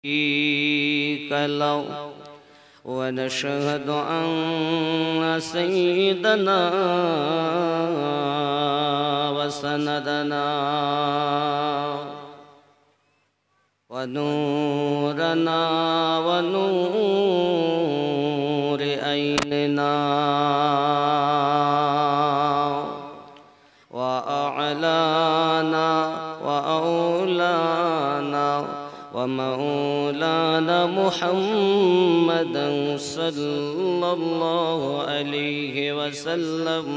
شريك له ونشهد أن سيدنا وسندنا ونورنا ونور عيننا وأعلانا وأولانا ومولانا محمدا صلى الله عليه وسلم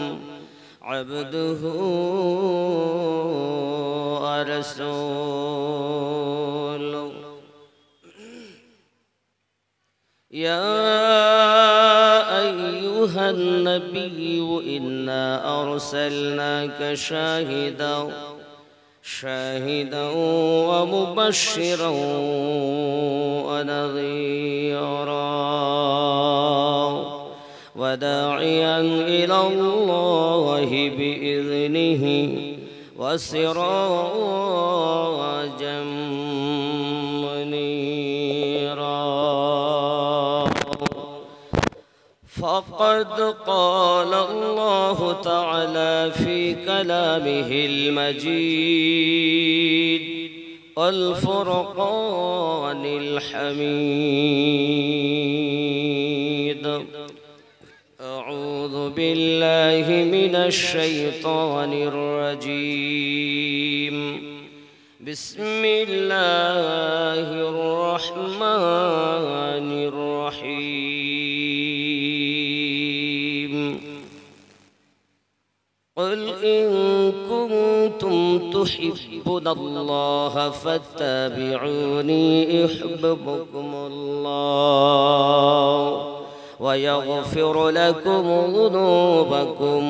عبده ورسوله. يا أيها النبي إنا أرسلناك شاهدا ومبشرا ونذيرا وداعيا إلى الله بإذنه وسراجا منيرا. فقد قال الله تعالى في كلامه المجيد والفرقان الحميد: أعوذ بالله من الشيطان الرجيم. بسم الله الرحمن الرحيم. قل إن كنتم تحبون الله فاتبعوني يحببكم الله ويغفر لكم ذنوبكم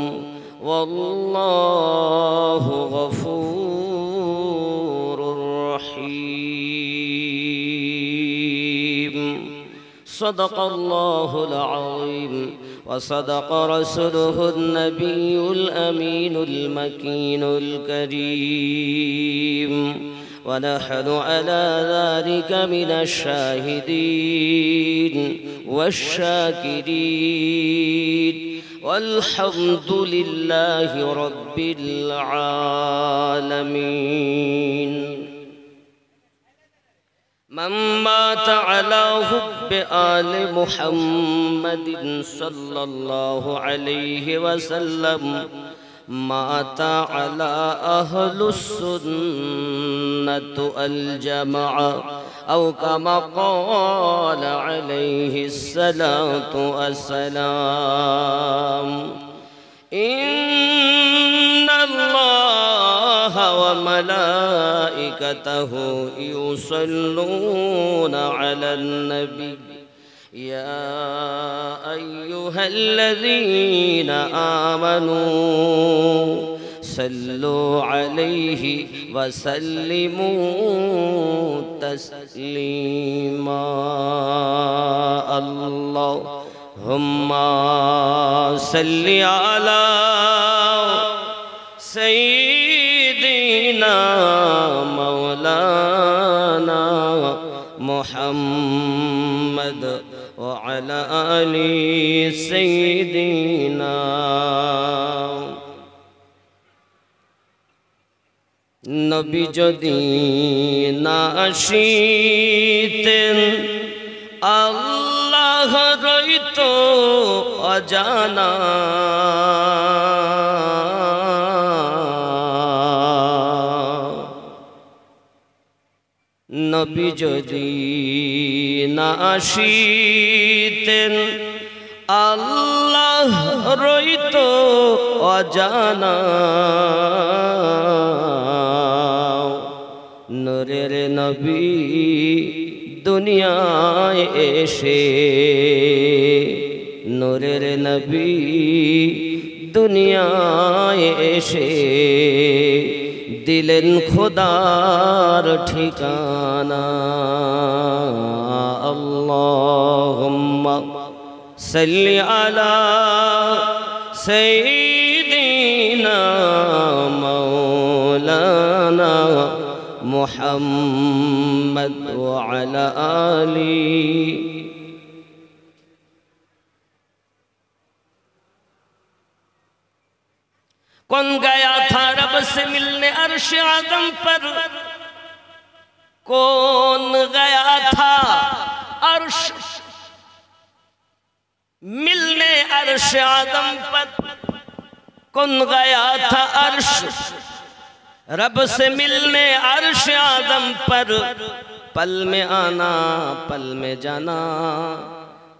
والله غفور رحيم. صدق الله العظيم وصدق رسوله النبي الأمين المكين الكريم، ونحن على ذلك من الشاهدين والشاكرين، والحمد لله رب العالمين. من مات على حب آل محمد صلى الله عليه وسلم مات على أهل السنة الجماعة، أو كما قال عليه الصلاة والسلام: إن الله وملائكته يصلون على النبي يا أيها الذين آمنوا صلوا عليه وسلموا تسليما. اللهم صل على سيدنا مولانا محمد وعلى آل سيدنا. নবী যদি না আসিতেন আল্লাহ রইত অজানা, নবী যদি না আসিতেন আল্লাহ রইত অজানা। নূরের নবী দুনিয়ায় এসে, নূরের নবী দুনিয়ায় এসে দিলেন খোদার ঠিকানা। আল্লাহুম্মা সাল্লি আলা সাইয়্যিদিনা মাওলানা मुहम्मद व अला आली। कौन गया था रब से मिलने अर्श आदम पर? कौन गया था अर्श मिलने अर्श आदम पर? कौन गया था अर्श रब से मिलने अर्श आदम पर? पल में आना पल में जाना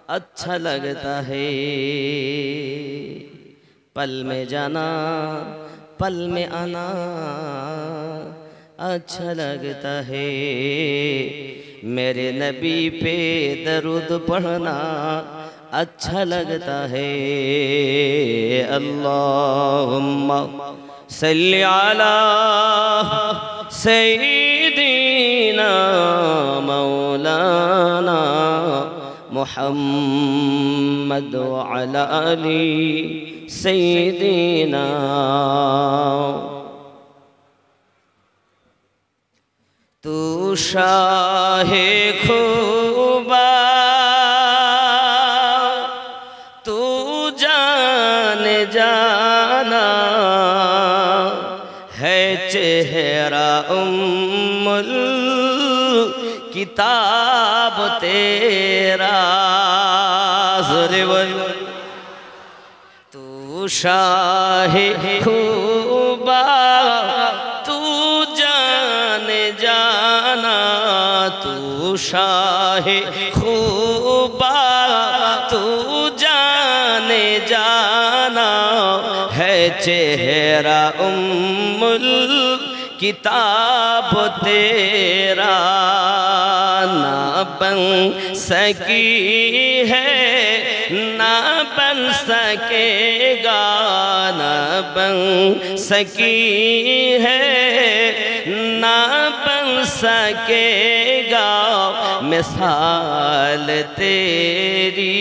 अच्छा लगता है, पल में जाना पल में आना अच्छा लगता है। मेरे नबी पे दरूद पढ़ना अच्छा लगता है। अल्लाहुम्मा सल्ली अला सय्यिदिना मौलाना मुहम्मद व अला आली सय्यिदिना। तू शाहे खूबा तू जान जाना है चेहरा उम्मुल किताब तेरा। तू शाहे खूबा तू जान जाना, तू शाहे खूबा तू जान जाना है चेहरा उम्मुल किताब तेरा। ना बन सकी है ना बन सकेगा, ना बन सकी है ना बन सकेगा मिसाल तेरी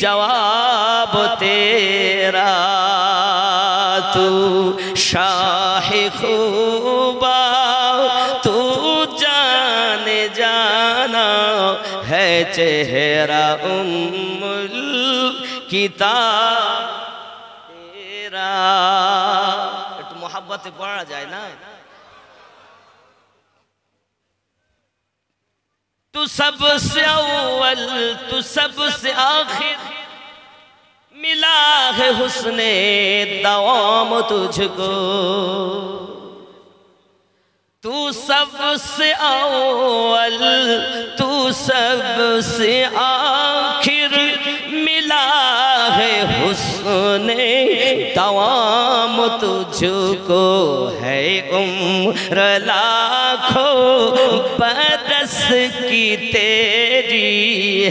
जवाब तेरा। तू शाहे खूबा तू जान जाना है चेहरा उम्मुल किताब तेरा। একটু मोहब्बत पढ़ा जाए ना। तू सबसे अव्वल तू सबसे आखिर मिला है हुस्ने दवाम तुझको। तू सबसे अव्वल तू सबसे आखिर मिला है हुस्ने दवाम तुझको। है उम्र लाखों बरस की तेरी,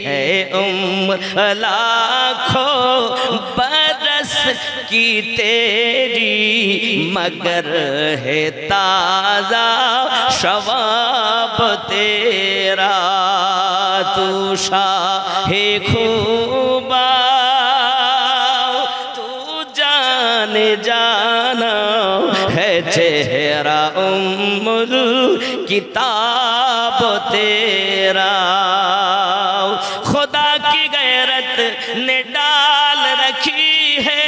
है उम्र लाखों बरस की तेरी मगर है ताज़ा शवाब तेरा। तू शाहे खूबा तू जान जाना है चेहरा उम्मुल किताब तेरा। खुदा की गैरत ने डाल रखी है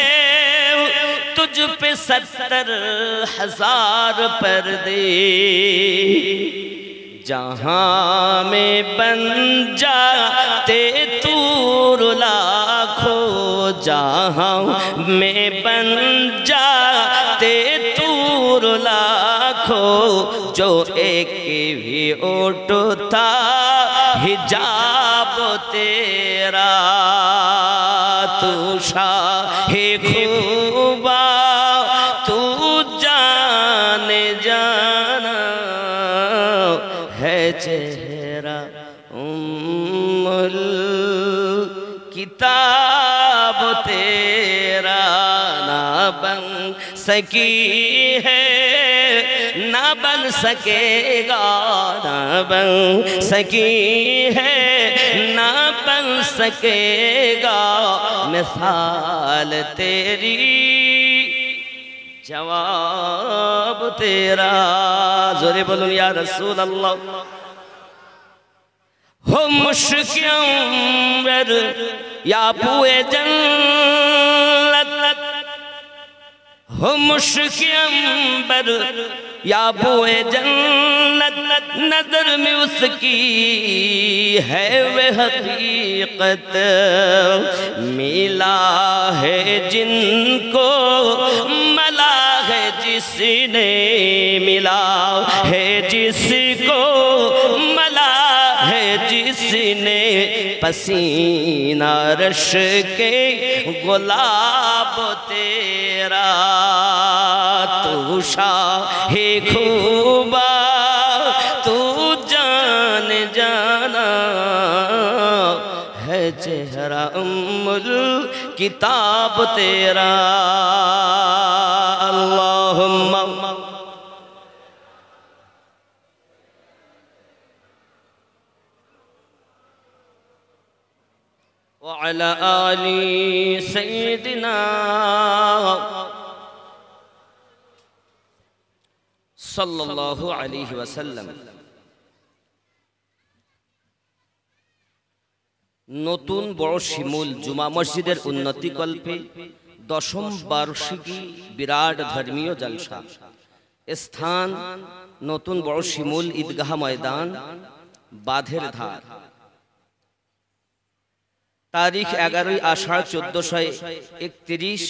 तुझ पे 70,000 पर्दे। जहाँ में बन जाते तूर लाखों, जहाँ में बन जाते तूर लाखों जो एक भी उठता हिजाब तेरा। तू शाहे खूबा तू जान जाना है चेहरा उम्मुल किताब तेरा। ना बन सकी है ना बन सकेगा, ना बन सकी है ना बन सकेगा मिसाल तेरी जवाब तेरा। जोरे बोलूं या रसूल अल्लाह। हो मुश्किल या पुए जन्नत, हो मुश्किल या पुए जन्नत, नजर में उसकी है वे हकीकत। मिला है जिनको मला है जिसने, मिला है जिसको मला है जिसने, पसीना रश के गुलाब तेरा। तू शाहे खूबा तू जान जाना है, चेहरा उम्मुल किताब तेरा। अल्लाहुम्मा व अला आली सय्यिदिना सल्लल्लाहु अलैहि वसल्लम। নতুন বড় শিমুল জুমা মসজিদের উন্নতি কল্পে দশম বার্ষিকী বিরাট ধর্মীয় জলসা। স্থান নতুন বড় শিমুল ঈদগাহ ময়দান, বাঁধের ধার। তারিখ 11 আষাঢ় 1431,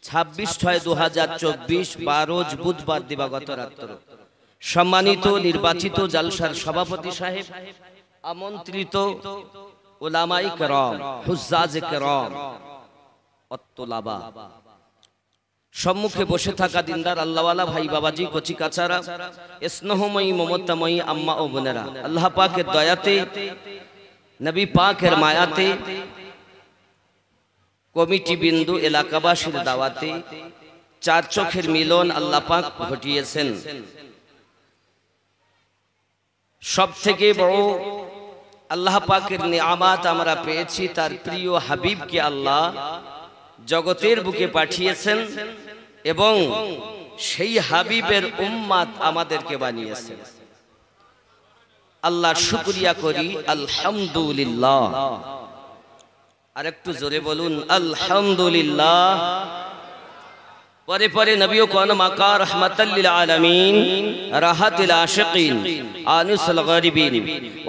26/6/2024, 12 বুধবার দিবাগত রাত্র। সম্মানিত নির্বাচিত জলসার সভাপতি সাহেব, আমন্ত্রিত উলামায়ে কেরাম, হুজ্জাজে কেরাম, অত্তলাবা, সম্মুখে বসে থাকা দিনদার আল্লাহওয়ালা ভাই বাবাজি, কচি কাচারা, স্নেহময়ী মমতাময়ী আম্মা ও বোনেরা, আল্লাহ পাকের দয়াতে, নবী পাকের মায়াতে, কমিটি বিন্দু এলাকাবাসীর দাওয়াতে চার চোখের মিলন আল্লাহ পাক ঘটিয়েছেন। সব থেকে বড় আল্লাহ পাকের নিয়ামত আমরা পেয়েছি, তার প্রিয় হাবিবকে আল্লাহ জগতের বুকে পাঠিয়েছেন এবং সেই হাবিবের উম্মত আমাদেরকে বানিয়েছেন। আল্লাহর শুকরিয়া করি আলহামদুলিল্লাহ। আর একটু জোরে বলুন আলহামদুলিল্লাহ। পরে পরে নবীও কোন মাকা রহমাতাল লিল আলামিন, রাহাতুল আশিকিন, আনিসুল গরিবিন,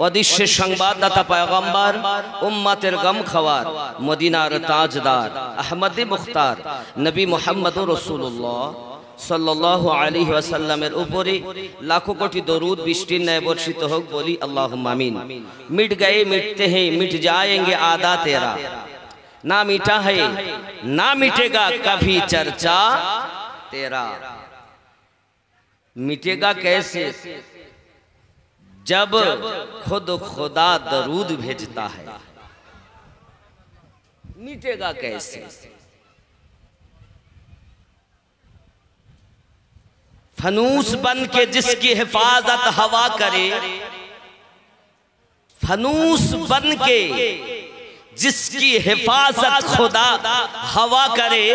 ওদিশের সংবাদদাতা পয়গম্বর, উম্মতের গম খাওয়ার, মদিনার তাজদার, আহমদে মুখতার নবী মুহাম্মদুর রাসূলুল্লাহ সাল্লাল্লাহু আলাইহি ওয়াসাল্লামের উপরে লাখো কোটি দরুদ বৃষ্টির ন্যায় বর্ষিত হোক, বলি আল্লাহুম্মা আমিন। मिट गए मिटते हैं मिट जाएंगे आदा तेरा, ना मिटा है ना मिटेगा कभी चर्चा तेरा। मिटेगा कैसे? जब खुद खुदा दरूद भेजता है। मिटेगा कैसे? फनूस बन के जिसकी हिफाजत हवा करे, फनूस बन के जिसकी हिफाजत खुदा हवा करे,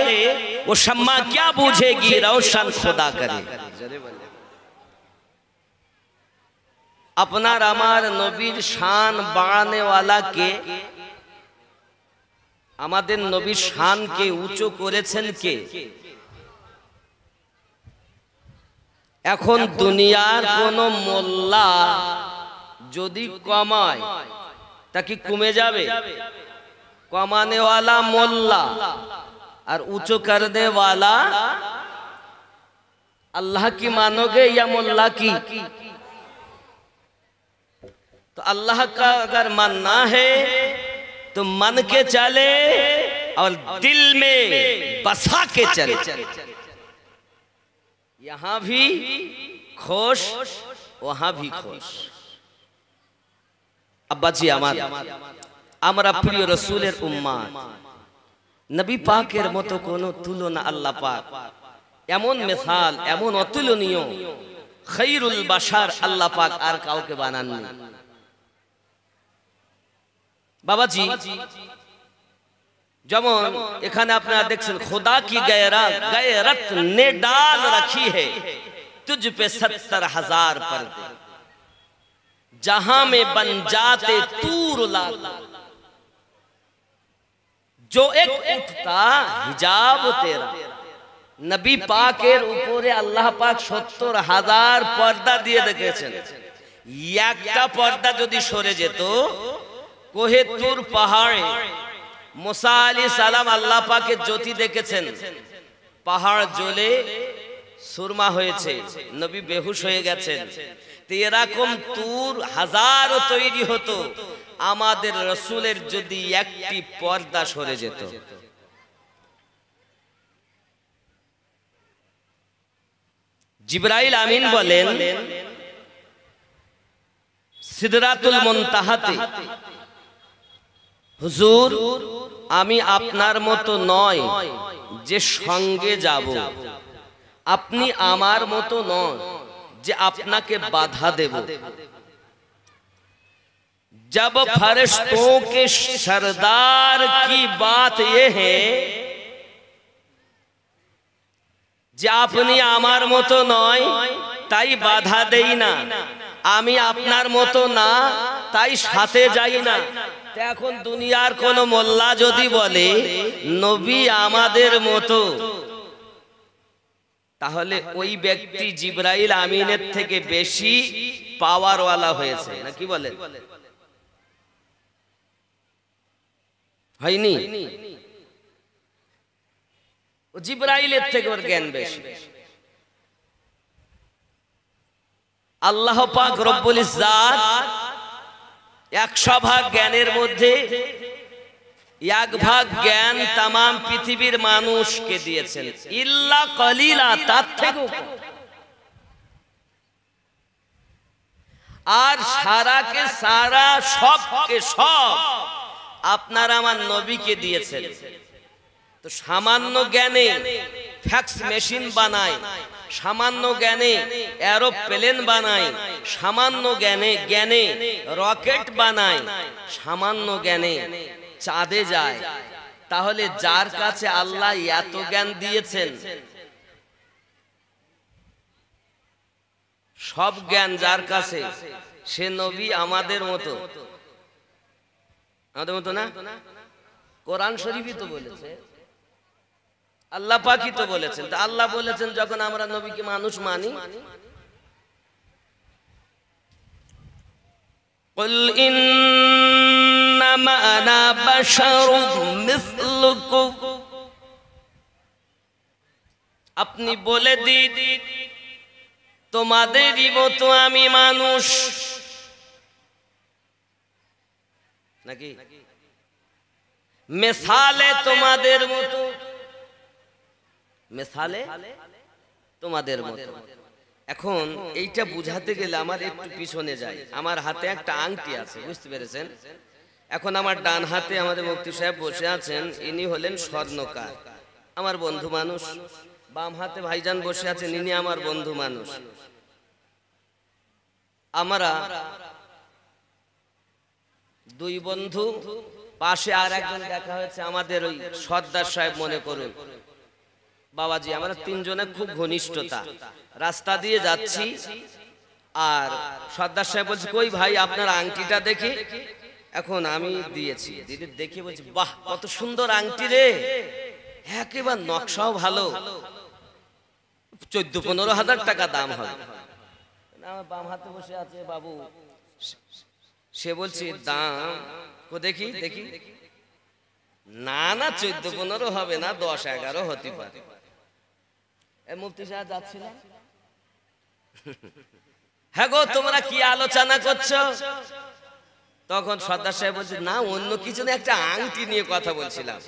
वो शम्मा क्या बूझेगी रोशन खुदा करे। আপনার আমার নবীর শান বাড়ানে ওয়ালা কে? আমাদের নবীর শানকে উঁচু করেছেন কে? এখন দুনিয়ার কোন মোল্লা যদি কমায় তা কি কমে যাবে? कमाने वाला मोल्ला और ऊंचो करने वाला अल्लाह की मानोगे या मोल्ला की? तो अल्लाह का अगर मानना है तो मन के चले और दिल में बसा के चले। यहां भी खुश वहां भी खुश। अब्बा जी আমরা প্রিয় রাসূলের উম্মত, নবী পাকের মতো কোনো তুলনা আল্লাহ পাক, এমন মিসাল, এমন অতুলনীয় খায়রুল বাশার আল্লাহ পাক আর কাউকে বানাননি। বাবাজি, যেমন এখানে আপনারা দেখছেন, খোদা কি গैरत ने डाल रखी है तुझ पे 70,000 पर्दे, जहां में बन जाते तूर लाखों, जो एक उठता हिजाब तेरा। নবী পাকের উপরে আল্লাহ পাক 70,000 পর্দা দিয়ে রেখেছেন। একটা পর্দা যদি সরে যেত, কোহে তুর পাহাড়ে মুসা আলাইহিস সালাম আল্লাহ পাকের জ্যোতি দেখেছেন, পাহাড় জ্বলে সুরমা হয়েছে, নবী বেহুশ হয়ে গেছেন। তো এরকম তুর হাজারো তৈরি হতো, আমাদের রাসূলের যদি একটি পর্দা সরে যেত। জিবরাইল আমিন বলেন, সিদরাতুল মুনতাহাতে, হুজুর আমি আপনার মতো নয় যে সঙ্গে যাব, আপনি আমার মতো নয় যে আপনাকে বাধা দেব। जब फरिश्तों के सरदार की बात ये है যে আপনি আমার মতো নয় তাই বাধা দেই না, আমি আপনার মতো না তাই সাথে যাই না। এখন দুনিয়ার কোন মোল্লা যদি বলে নবী আমাদের মতো, তাহলে ওই ব্যক্তি জিবরাইল আমিনের থেকে বেশি পাওয়ারওয়ালা হয়েছে, না কি বলেন? হয়নি? ও জিবরাইলের থেকে ওর জ্ঞান বেশি। আল্লাহ পাক রব্বুল ইজ্জাত 100 ভাগ জ্ঞানের মধ্যে 1 ভাগ জ্ঞান तमाम পৃথিবীর মানুষকে দিয়েছেন, ইল্লা কলিলা, তার থেকেও কম। আর সারাকে সারা, সবকে সব আপনার আমার নবীকে দিয়েছেন। তো সামান্য জ্ঞানে ফ্যাক্স মেশিন বানায়, সামান্য জ্ঞানে এরোপ্লেন বানায়, সামান্য জ্ঞানে রকেট বানায়, সামান্য জ্ঞানে চাঁদে যায়। তাহলে যার কাছে আল্লাহ এত জ্ঞান দিয়েছেন, সব জ্ঞান যার কাছে, সে নবী আমাদের মতো, আমাদের মতো না? কোরআন শরীফই তো বলেছে, আল্লাহ পাকই তো বলেছেন। তা আল্লাহ বলেছেন যখন আমরা নবীকে মানুষ মানি, কুল ইন্নামা আনা বাশারুম মিসলুকুম, আপনি বলে দিন তোমাদেরই মতো আমি মানুষ, নাকি মিসালে তোমাদের মতো, মিসালে তোমাদের মতো। এখন এইটা বুঝাতে গেলে আমার একটু পিছনে যাই। আমার হাতে একটা আংটি আছে, বুঝতে পেরেছেন? এখন আমার ডান হাতে আমাদের মুফতি সাহেব বসে আছেন, ইনি হলেন স্বর্ণকার, আমার বন্ধু মানুষ। বাম হাতে ভাইজান বসে আছেন, ইনি আমার বন্ধু মানুষ। আমরা দুই বন্ধু, পাশে আর একজন দেখা হয়েছে আমাদের ওই সর্দার সাহেব, মনে করুন বাবাজি, আমরা তিনজনে খুব ঘনিষ্ঠতা। রাস্তা দিয়ে যাচ্ছি আর সর্দার সাহেব বলছে, কই ভাই আপনার আংটিটা দেখি। এখন আমি দিয়েছি, দিদি দেখে বলছি, বাহ কত সুন্দর আংটি রে, একেবারে নকশাও ভালো, 14-15 হাজার টাকা দাম হবে। আমার বাম হাতে বসে আছে বাবু, সে বলছে দাম কো দেখি দেখি, না না 14-15 হবে না, 10-11 হতে পারে। মুফতি সাহেব যাচ্ছিল, হ্যাঁ গো তোমরা কি আলোচনা করছো? তখন সর্দার সাহেব বলছে, না অন্য কিছু না, একটা আংটি নিয়ে কথা বলছিলাম।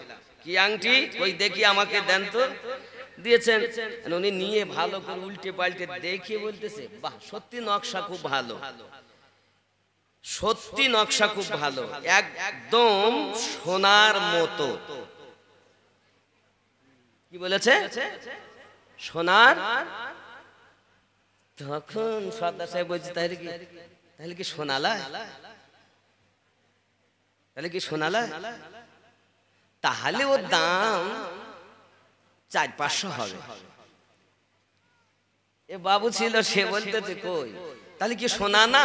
কি আংটি? ওই দেখি আমাকে দেন তো। দিয়েছেন, উনি নিয়ে ভালো করে উল্টে পাল্টে দেখে বলতেছে, বাহ সত্যি নকশা খুব ভালো, সত্যি নকশা খুব ভালো, একদম সোনার মতো। কি বলেছে? সোনার। তখন সর্দার সাহেব বলছে, তাহলে কি সোনালা? তাহলে কি সোনালা? তাহলে ওর দাম 400-500 হবে। এ বাবু ছিল, সে বলতেছে কই তাহলে কি সোনা না?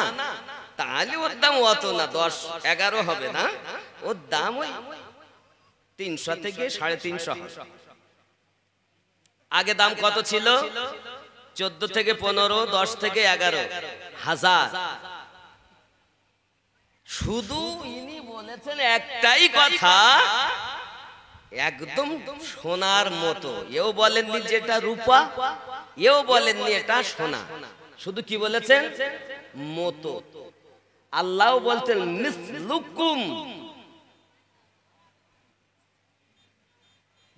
তাহলে ওর দাম অত না, 10-11 হবে না, ওর দাম ওই 300 থেকে 350 হবে। আগে দাম কত ছিল? 14 থেকে 15, 10 থেকে 11 হাজার। শুধু ইনি বলেছেন একটাই কথা, একদম সোনার মতো। এও বলেননি যে এটা রূপা, এও বলেননি এটা সোনা, শুধু কি বলেছেন? মতো। আল্লাহ বলতেন মিসলুকুম,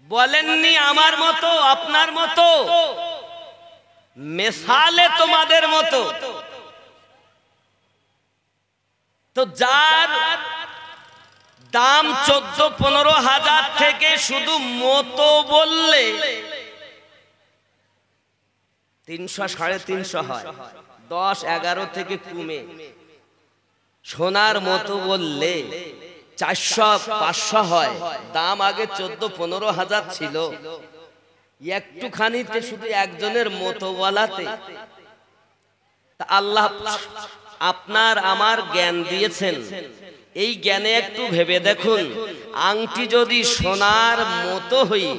বলেননি আমার মতো, আপনার মতো, মেসালে তোমাদের মতো। তো যার দাম 14-15 হাজার থেকে শুধু মতো বললে 300-350 হয়, 10-11 থেকে কমে। সোনার মতো বললে 400-500 হয়। দাম আগে 14-15 হাজার ছিল, একটুখানিতে শুধু একজনের মতো বলাতে। আল্লাহ আপনার আমার জ্ঞান দিয়েছেন, এই জ্ঞানে একটু ভেবে দেখুন, আংটি যদি সোনার মতো হয়ে,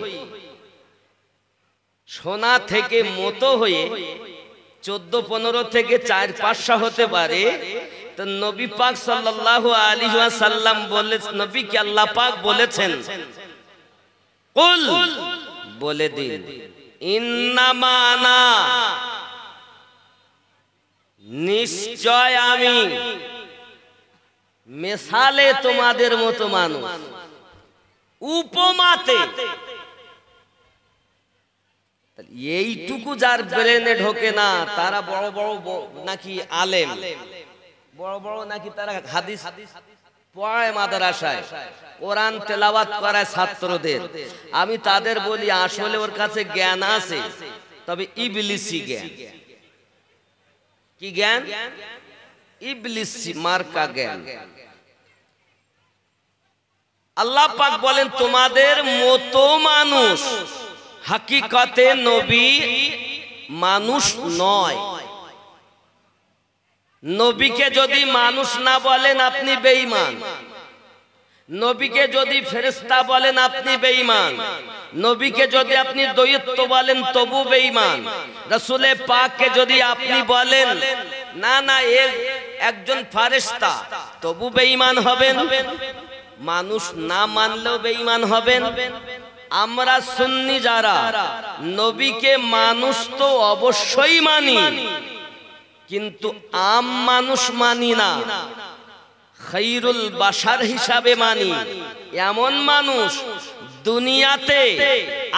সোনা থেকে মতো হয়ে 14-15 থেকে 400-500 হতে পারে, তো নবী পাক সাল্লাল্লাহু আলাইহি ওয়াসাল্লাম বলেছেন, নবীকে আল্লাহ পাক বলেছেন, কুল, বলে দিন, ইন্নামা আনা, নিশ্চয় আমি, মেসালে তোমাদের মতো মানুষ, উপমাতে। এইটুকু যার ব্রেনে ঢোকে না, তারা বড় বড় নাকি আলেম, বড় বড় নাকি তারা হাদিস পড়ায় মাদ্রাসায়, কোরআন তেলাওয়াত করায় ছাত্রদের। আমি তাদের বলি আসলে ওর কাছে জ্ঞান আছে, তবে ইবলিসি জ্ঞান। কি জ্ঞান? ইবলিসি মার্কা জ্ঞান। আল্লাহ পাক বলেন তোমাদের মতো মানুষ, হাকিকতে নবী মানুষ নয়। নবীকে যদি মানুষ না বলেন আপনি বেঈমান, নবীকে যদি ফেরেশতা বলেন আপনি বেঈমান, নবীকে যদি আপনি দৈত্য বলেন তবু বেঈমান, রাসূলে পাককে যদি আপনি বলেন না না এ একজন ফেরেশতা, তবু বেঈমান হবেন। মানুষ না মানলেও বেঈমান হবেন। আমরা সুন্নি যারা, নবীকে মানুষ তো অবশ্যই মানি, কিন্তু আম মানুষ মানি না, খায়রুল বাশার হিসাবে মানি। এমন মানুষ দুনিয়াতে,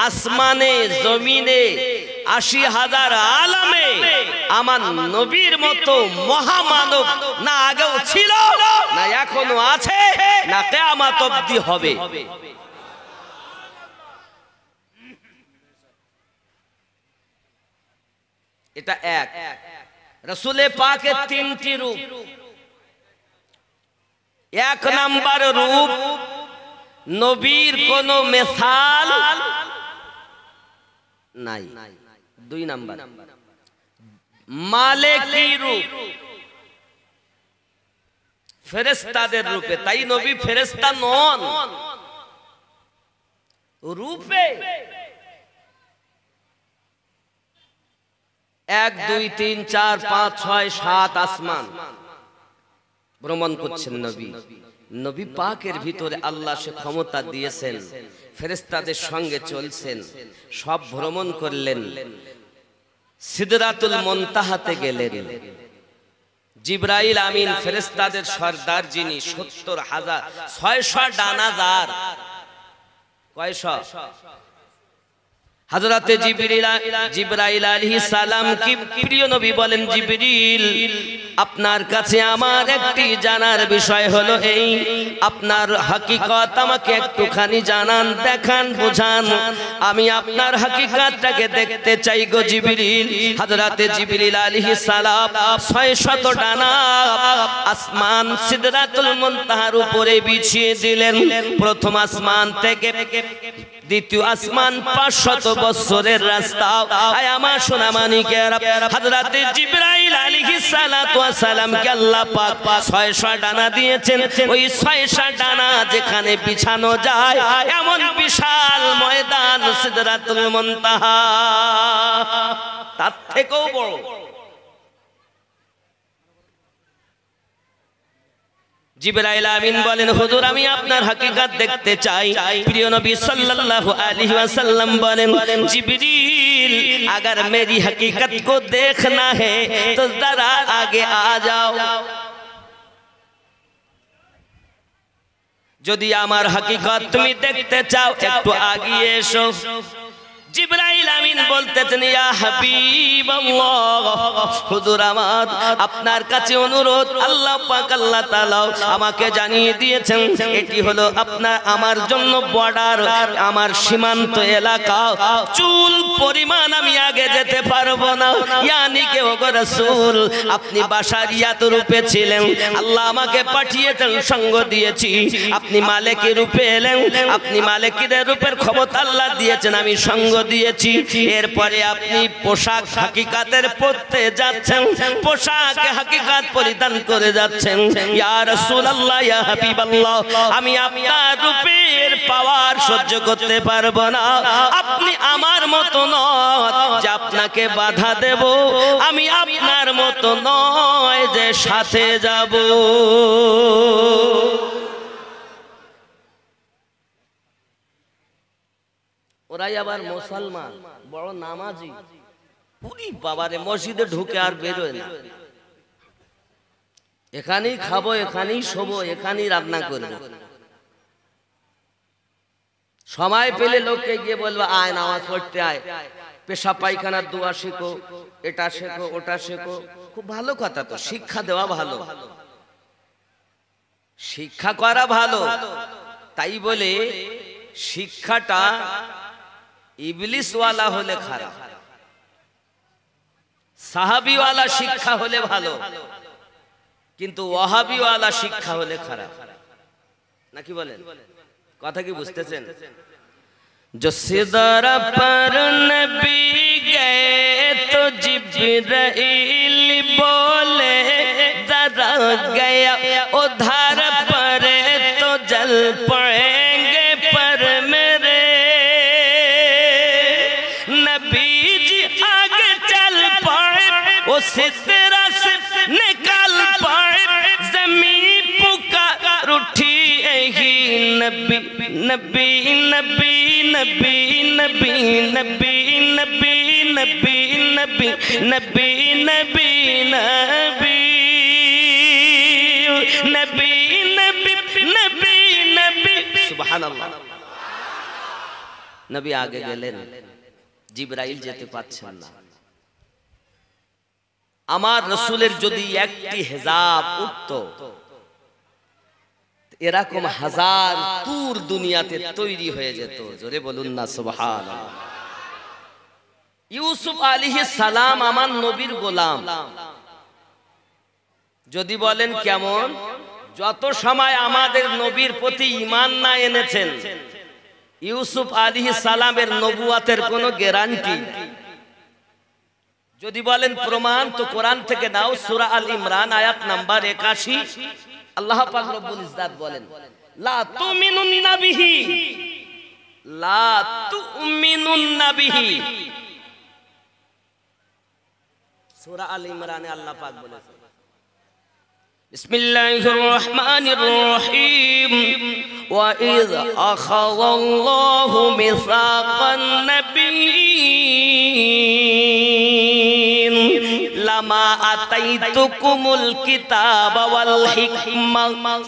আসমানে, জমিনে, ৮০,০০০ আলামে আমার নবীর মতো মহামানব না আগেও ছিল, না এখনো আছে, না কিয়ামত অবধি হবে। এটা এক। রাসূলে পাকের 3টি রূপ। এক নাম্বার রূপ, নবীর কোন মিসাল নাই। 2 নাম্বার, মালেকি রূপ, ফেরেশতাদের রূপে। তাই নবী ফেরেশতা নন, রূপে 1, 2, 3, 4, 5, 6, 7 আসমান ভ্রমণ করছেন নবী। নবী পাকের ভিতরে আল্লাহ সে ক্ষমতা দিয়েছেন, ফেরেশতাদের সঙ্গে চলছেন, সব ভ্রমণ করলেন। সিদরাতুল মুনতাহাতে গেলেন। জিবরাইল আমিন ফেরেশতাদের সরদার, যিনি 70,000 600 ডানাদার, কয়শ হযরতে জিবরাইল আলাইহিস সালাম কি প্রিয় নবী বলেন, জিবরিল আপনার কাছে আমার একটি জানার বিষয় হলো এই, আপনার হাকিকত আমাকে একটুখানি জানান, দেখান, বুঝান, আমি আপনার হাকিকতটাকে দেখতে চাই গো জিবরিল। হযরতে জিবরিল আলাইহিস সালাম 600 ডানা আসমান সিদরাতুল মুনতাহার উপরে বিছিয়ে দিলেন। প্রথম আসমান থেকে দ্বিতীয় আসমান 500 বছরের রাস্তা। আয় আমার সোনা মানিকেরা, হযরতে জিবরাইল আলাইহিস সালাতু ওয়াস সালামকে আল্লাহ পাক 600 ডানা দিয়েছেন। ওই 600 ডানা যেখানে বিছানো যায় এমন বিশাল ময়দান সিদরাতুল মুনতাহা, তার থেকেও বড়। জিবরাইল আমিন বলেন, হুজুর আমি আপনার হাকিকত দেখতে চাই। প্রিয় নবী সাল্লাল্লাহু আলাইহি ওয়াসাল্লাম বলেন, জিবরিল अगर मेरी हकीकत को देखना है तो जरा आगे आ जाओ। যদি আমার হাকিকত তুমি দেখতে চাও একটু আগিয়ে এসো। জিবরাইল আমিন বলতেছেন, ইয়া হাবিবাল্লাহ, হুজুর আমার আপনার কাছে অনুরোধ, আল্লাহ পাক আল্লাহ তাআলা আমাকে জানিয়ে দিয়েছেন এটি হলো আপনার আমার জন্য বর্ডার, আমার সীমান্ত এলাকা, চুল পরিমাণ আমি আগে যেতে পারবো না। ইয়ানি কে ওগো রাসূল, আপনি বাশারিয়াত রূপে ছিলেন, আল্লাহ আমাকে পাঠিয়েছেন, সঙ্গ দিয়েছি, আপনি মালিকের রূপে এলেন, আপনি মালিকের রূপের ক্ষমতা আল্লাহ দিয়েছেন, আমি সঙ্গ দিয়েছি। এরপরে আপনি পোশাক হাকিকাতের পরতে যাচ্ছেন, পোশাক হাকিকাত পরিধান করে যাচ্ছেন। ইয়া রাসূলুল্লাহ, ইয়া হাবিবাল্লাহ, আমি আপনার রূপের পাওয়ার সহ্য করতে পারবো না। আপনি আমার মতো নয় যে আপনাকে বাধা দেব, আমি আপনার মতো নয় যে সাথে যাব। ওরাই আবার মুসলমান, বড় নামাজি, পুরি বাবারে মসজিদে ঢুকে আর বেরোয় না, এখানেই খাবো, এখানেই শোবো, এখানেই রান্না করবো। সময় পেলে লোককে গিয়ে বলবো আয় নামাজ পড়তে আয়, পেশাব পায়খানার দোয়া শেখো, এটা শেখো, ওটা শেখো। খুব ভালো কথা, তো শিক্ষা দেওয়া ভালো, শিক্ষা করা ভালো। তাই বলে শিক্ষাটা ইবলিস ওয়ালা হলে খারাপ, সাহাবী ওয়ালা শিক্ষা হলে ভালো, কিন্তু ওয়াহাবী ওয়ালা শিক্ষা হলে খারাপ। নাকি বলেন? কথা কি বুঝতেছেন? जो सिदरा पर नबी गए तो जिब्राइल बोले जरा गया उधर पर तो जल पड़ेंगे पर मेरे नबी जी आगे चल पड़े, वो सिदरा से निकल पड़े, जमीन पुकार उठी नबी नबी नबी नबी नबी नबी नबी नबी नबी नबी नबी नबी नबी नबी नबी नबी। सुबहानाल्लाह। नबी आगे গেলেন, জিবরাইল যেতে পারছেন না। আমার রাসূলের যদি একটি হিজাব উঠতো, এরকম হাজার তুর দুনিয়াতে তৈরি হয়ে যেত। জোরে বলুন না সুবহানাল্লাহ। ইউসুফ আলাইহিস সালাম আমার নবীর গোলাম। যদি বলেন কেমন, যত সময় আমাদের নবীর প্রতি ঈমান না এনেছেন, ইউসুফ আলাইহিস সালামের নবুয়াতের কোনো গ্যারান্টি। যদি বলেন প্রমাণ, তো কোরআন থেকে নাও, সূরা আল ইমরান আয়াত নাম্বার 81। আল্লাহ পাক রব্বুল ইজ্জাত বলেন, লা তুমিনুন্না বিহি, লা তুমিনুন্না বিহি। সূরা আল ইমরানে আল্লাহ পাক বলেছেন, বিসমিল্লাহির রহমানির রহিম, ওয়া ইয আখাযাল্লাহু মিসাকান নাবিয়্যিন লামা আতাইতুকুমুল কিতাবা ওয়াল হিকমা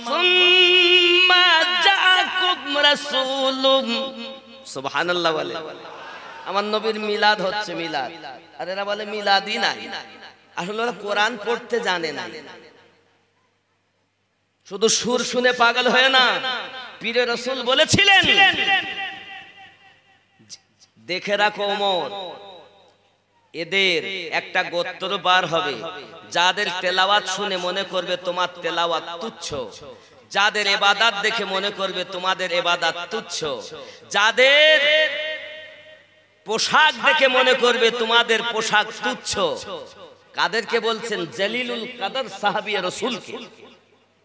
সুম্মা জাআকুম রাসূলুম। সুবহানাল্লাহ বলে, আমার নবীর মিলাদ হচ্ছে মিলাদ, আর এরা বলে মিলাদই নাই। আসলে ওরা কোরআন পড়তে জানে না, শুধু সুর শুনে পাগল হয়ে না। পীরে রাসূল বলেছিলেন, দেখে রাখো ওমর, এদের একটা গোত্র বার হবে যাদের তেলাওয়াত শুনে মনে করবে তোমার তেলাওয়াত তুচ্ছ, যাদের ইবাদত দেখে মনে করবে তোমাদের ইবাদত তুচ্ছ, যাদের পোশাক দেখে মনে করবে তোমাদের পোশাক তুচ্ছ। কাদেরকে বলছেন? জলিলুল কদর সাহাবী রাসূলকে,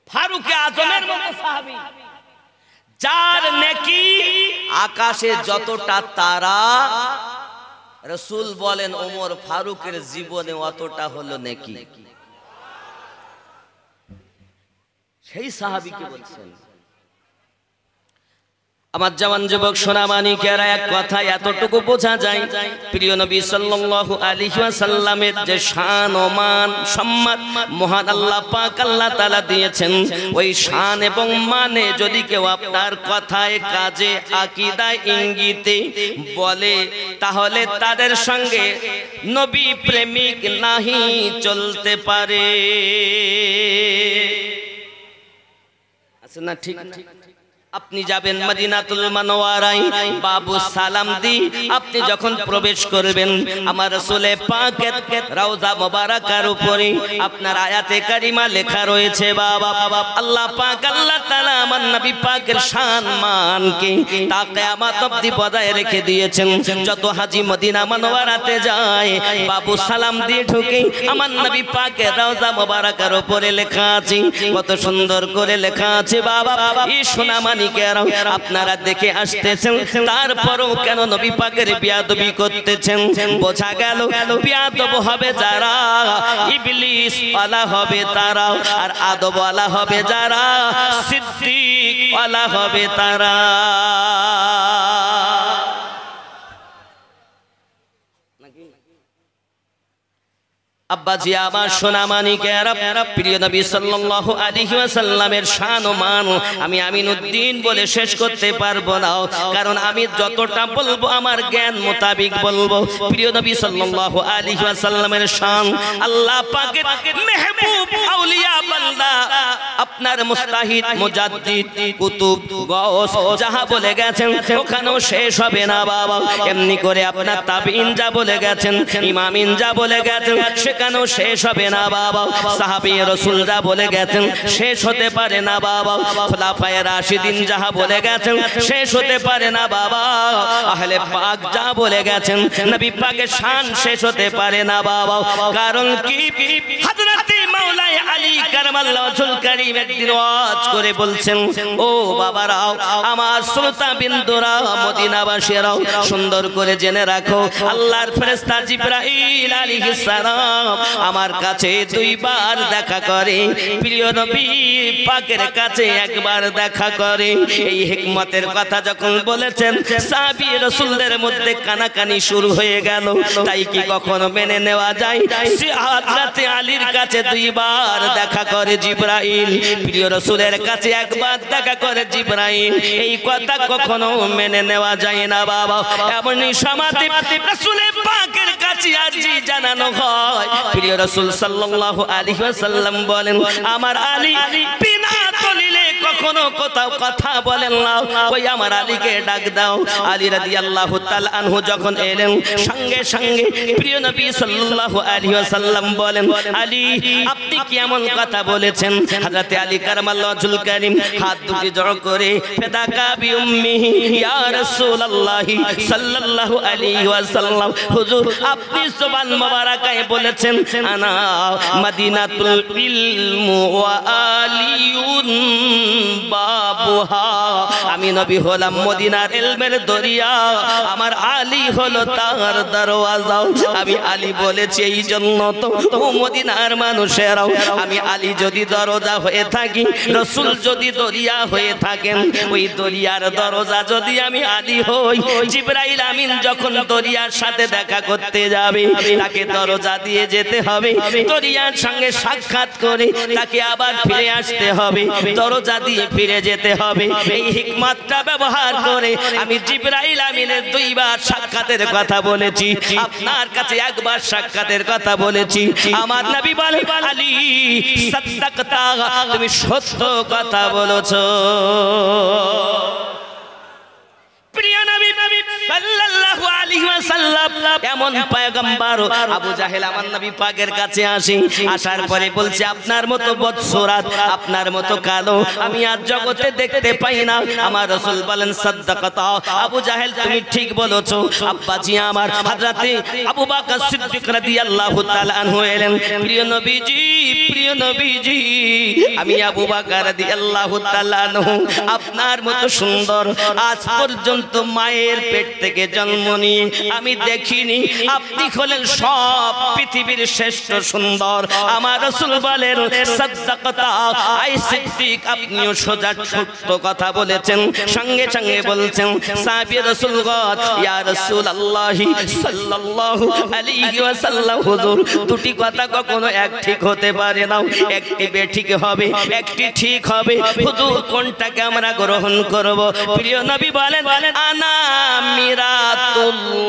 ফারুক আজমের মতো সাহাবী, যার নেকি আকাশে যতটা তারা, রাসূল বলেন ওমর ফারুকের জীবনে অতটা হলো নেকি। সেই সাহাবীকে বলছেন। আমার জওয়ান যুবক সোনামানিকেরা, এক কথায় এতটুকু বোঝা যায়, প্রিয় নবী সাল্লাল্লাহু আলাইহি ওয়াসাল্লামের যে শান ও মান সম্মান মহান আল্লাহ পাক আল্লাহ তাআলা দিয়েছেন, ওই শান এবং মানে যদি কেউ আপনার কথায় কাজে আকীদায় ইঙ্গিতে বলে, তাহলে তাদের সঙ্গে নবী প্রেমিক নাহি চলতে পারে। আছে না? ঠিক। আপনি যাবেন মদিনাতুল মুনাওয়ারায়, বাবু সালাম দি আপনি যখন প্রবেশ করবেন, আমার রাসূল পাকের রওজা মোবারকার উপরে আপনার আয়াতে কারিমা লেখা রয়েছে, বাবা আল্লাহ পাক আল্লাহ তাআলা আমার নবী পাকের শান মানকে তা কিয়ামত অবধি বজায় রেখে দিয়েছেন। যত হাজী মদিনা মুনাওয়ারাতে যায়, বাবু সালাম দিয়ে ঢুকে আমার নবী পাকের রওজা মোবারকার উপরে লেখা আছে, কত সুন্দর করে লেখা আছে। বাবা এই সোনামানি আপনারা দেখে আসতেছেন, তারপরও কেন নবী পাকের বিয়াদবি করতেছেন? বোঝা গেল বিয়াদব হবে যারা, ইবলিস ওয়ালা হবে তারা, আর আদব ওয়ালা হবে যারা, সিদ্দিক ওয়ালা হবে তারা। আব্বাজি আমার সোনামানিকেরা, প্রিয় নবী সাল্লাল্লাহু আলাইহি ওয়াসাল্লামের শান ও মান আমি আমিনউদ্দিন বলে শেষ করতে পারবো না, কারণ আমি যতটা বলবো আমার জ্ঞান মোতাবিক বলবো। প্রিয় নবী সাল্লাল্লাহু আলাইহি ওয়াসাল্লামের শান, আল্লাহ পাকের মেহবুব আউলিয়া বান্দা আপনার মুস্তাহিদ মুজাদ্দিদ কুতুব গাউস যাহা বলে গেছেন ওখানেও শেষ হবে না বাবা। এমনি করে আপনার তাবিঈন যা বলে গেছেন, ইমামিন যা বলে গেছেন সেখানেও শেষ হবে না বাবা। সাহাবী রাসূল যা বলে গেছেন শেষ হতে পারে না বাবা। খোলাফায়ে রাশিদিন যাহা বলে গেছেন শেষ হতে পারে না বাবা। আহলে পাক যা বলে গেছেন নবী পাকের শান শেষ হতে পারে না বাবা। কারণ কি? হযরত মাওলাই আলী কারামাল্লাহু ওয়াজহুল কারীম একদিন ওয়াজ করে বলছেন, ও বাবারাও, আমার শ্রোতা বিন্দুরা, মদিনাবাসীরাও সুন্দর করে জেনে রাখো, আল্লাহর ফেরেশতা জিবরাইল আলাইহিস সালাম আমার কাছে দুইবার দেখা করে, প্রিয় নবী পাকের কাছে একবার দেখা করে। এই হিকমতের কথা যখন বলেছেন সাহাবী রাসূলদের মধ্যে কানাকানি শুরু হয়ে গেল। তাই কি কখনো মেনে নেওয়া যায় হযরত আলীর কাছে দুইবার দেখা করে জিবরাইল, প্রিয় রাসূলের কাছে একবার দেখা করে জিবরাইল? এই কথা কখনো মেনে নেওয়া যায় না বাবা। এমনই সমাধি রাসূলের পাকের কাছে আরজি জানানো হয়। প্রিয় রাসূল সাল্লাল্লাহু আলাইহি ওয়াসাল্লাম বলেন, আমার আলী বিনা দলিলে কখনো কোথাও কথা বলেন না, ওই আমার আলীকে ডাক দাও। আলী রাদিয়াল্লাহু তাআলা আনহু যখন এলেন, সঙ্গে সঙ্গে প্রিয় নবী সাল্লাল্লাহু আলাইহি ওয়াসাল্লাম বলেন, আলী আপনি কি এমন কথা বলেছেন? হযরত আলী কারামাল্লাহু ওয়াজহুল কারীম হাত দুটি জড়ো করে ফিদাকা বিউম্মিহি ইয়া রাসূলুল্লাহ সাল্লাল্লাহু আলাইহি ওয়াসাল্লাম, হুজুর আপনি জবান মোবারকায় বলেছেন আনা মদিনাতুল ইলম ওয়া আলিয়ুন বাবুহা, আমি নবী হলাম মদিনার ইলমের দরিয়া, আমার আলী হলো তার দরওয়াজা। আমি আলী বলেছি এই জন্য তো ও মদিনার মানুষেরাও, আমি আলী যদি দরজা হয়ে থাকি, রাসূল যদি দরিয়া হয়ে থাকেন, ওই দরিয়ার দরজা যদি আমি আলী হই, জিবরাইল আমিন যখন দরিয়ার সাথে দেখা করতে যাবে তাকে দরজা দিয়ে যেতে হবে, দরিয়ার সঙ্গে সাক্ষাৎ করে তাকে আবার ফিরে আসতে হবে, দরজা দিয়ে ফিরে যেতে হবে। এই হিকমত মাত্রা ব্যবহার করে আমি জিবরাইল আমিনের 2 বার সাক্ষাতের কথা বলেছি, আপনার কাছে 1 বার সাক্ষাতের কথা বলেছি। আমার নবী বলে আলী সাদ্দাকতা, তুমি সত্য কথা বলেছো। প্রিয় নবী সাল্লাল্লাহু আলাইহি ওয়াসাল্লাম এমন পয়গম্বর আবু জাহেল আমার নবী পাকের কাছে আসে, আসার পরে বলছে আপনার মতো বদসুরাত, আপনার মতো কালো আমি আজ জগতে দেখতে পাই না। আমার রাসূল বলেন সাদ্দাকতা, আবু জাহেল তুমি ঠিক বলেছো। আব্বাজি আমার হযরতে আবু বকর সিদ্দিক রাদিয়াল্লাহু তাআলা আনহু এলেন, প্রিয় নবীজি, প্রিয় নবীজি, আমি আবু বকর রাদিয়াল্লাহু তাআলা আনহু আপনার মতো সুন্দর আজ পর্যন্ত মায়ের পেট থেকে জন্ম নিয়ে আমি দেখিনি, আপনি হলেন সব পৃথিবীর শ্রেষ্ঠ সুন্দর। আমার রাসূল বলেন সাদ্দাকতা, আই সিদ্দিক আপনিও সোজা সত্য কথা বলেছেন। সঙ্গে সঙ্গে বলছেন সাহাবী রাসূলগণ, ইয়া রাসূলুল্লাহ সাল্লাল্লাহু আলাইহি ওয়াসাল্লাম, হুজুর দুটি কথা কখনো এক ঠিক হতে পারে না, একটি বেঠিক হবে, একটি ঠিক হবে, হুজুর কোনটাকে আমরা গ্রহণ করব? প্রিয় নবী বলেন আনা মিরাতুল্লাহ,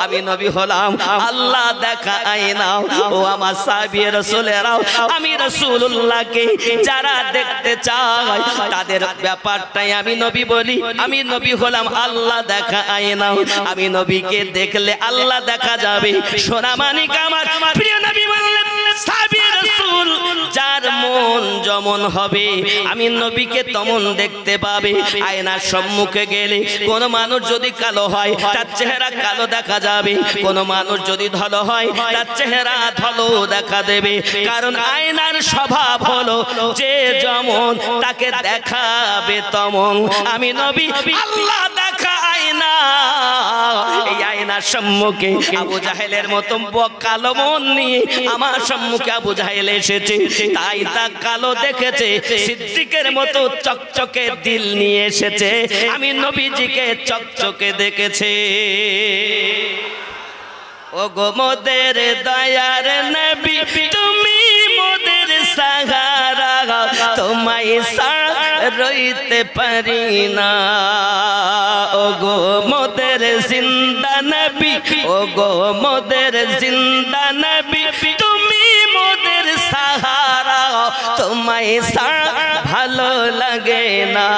আমি নবী হলাম আল্লাহ দেখা আয়না। ও আমার সাহাবী রাসূলেরা, আমি রাসূলুল্লাহকে যারা দেখতে চায় তাদের ব্যাপারটাই আমি নবী বলি, আমি নবী হলাম আল্লাহ দেখা আয়না। আমি নবীকে দেখলে আল্লাহ দেখা যাবে। সোনামানিক আমার প্রিয় নবী বললেন সাহাবী রাসূল যার মন যেমন হবে আমি নবীকে তেমন দেখতে পাবে। আয়নার সম্মুখে গেলে কোন মানুষ যদি কালো হয় তার চেহারা কালো দেখা যাবে, কোন মানুষ যদি ধলো হয় তার চেহারা ধলো দেখা দেবে, কারণ আয়নার স্বভাব হলো যে যেমন তাকে দেখাবে তেমন। আমি নবী আল্লাহ দেখা আয়না। এই আয়নার সম্মুখে আবু জাহেলের মতো কালো মন নিয়ে আমার সম্মুখে আবু জাহেল এসেছে, তাই তা কালো দেখেছে। সিদ্দিকের মতো চকচকে দিল নিয়ে এসেছে, আমি নবীজিকে চকচকে দেখেছে। ও গো মোদের দয়ার নবী, তুমি মোদের সাহারা, তোমায় ছাড়া রইতে পারি না। ও গো মোদের জিন্দা নবী, ও গো মোদের জিন্দা নবী, তুমি মোদের সাহারা, তোমায় ছাড়া ভালো লাগে না।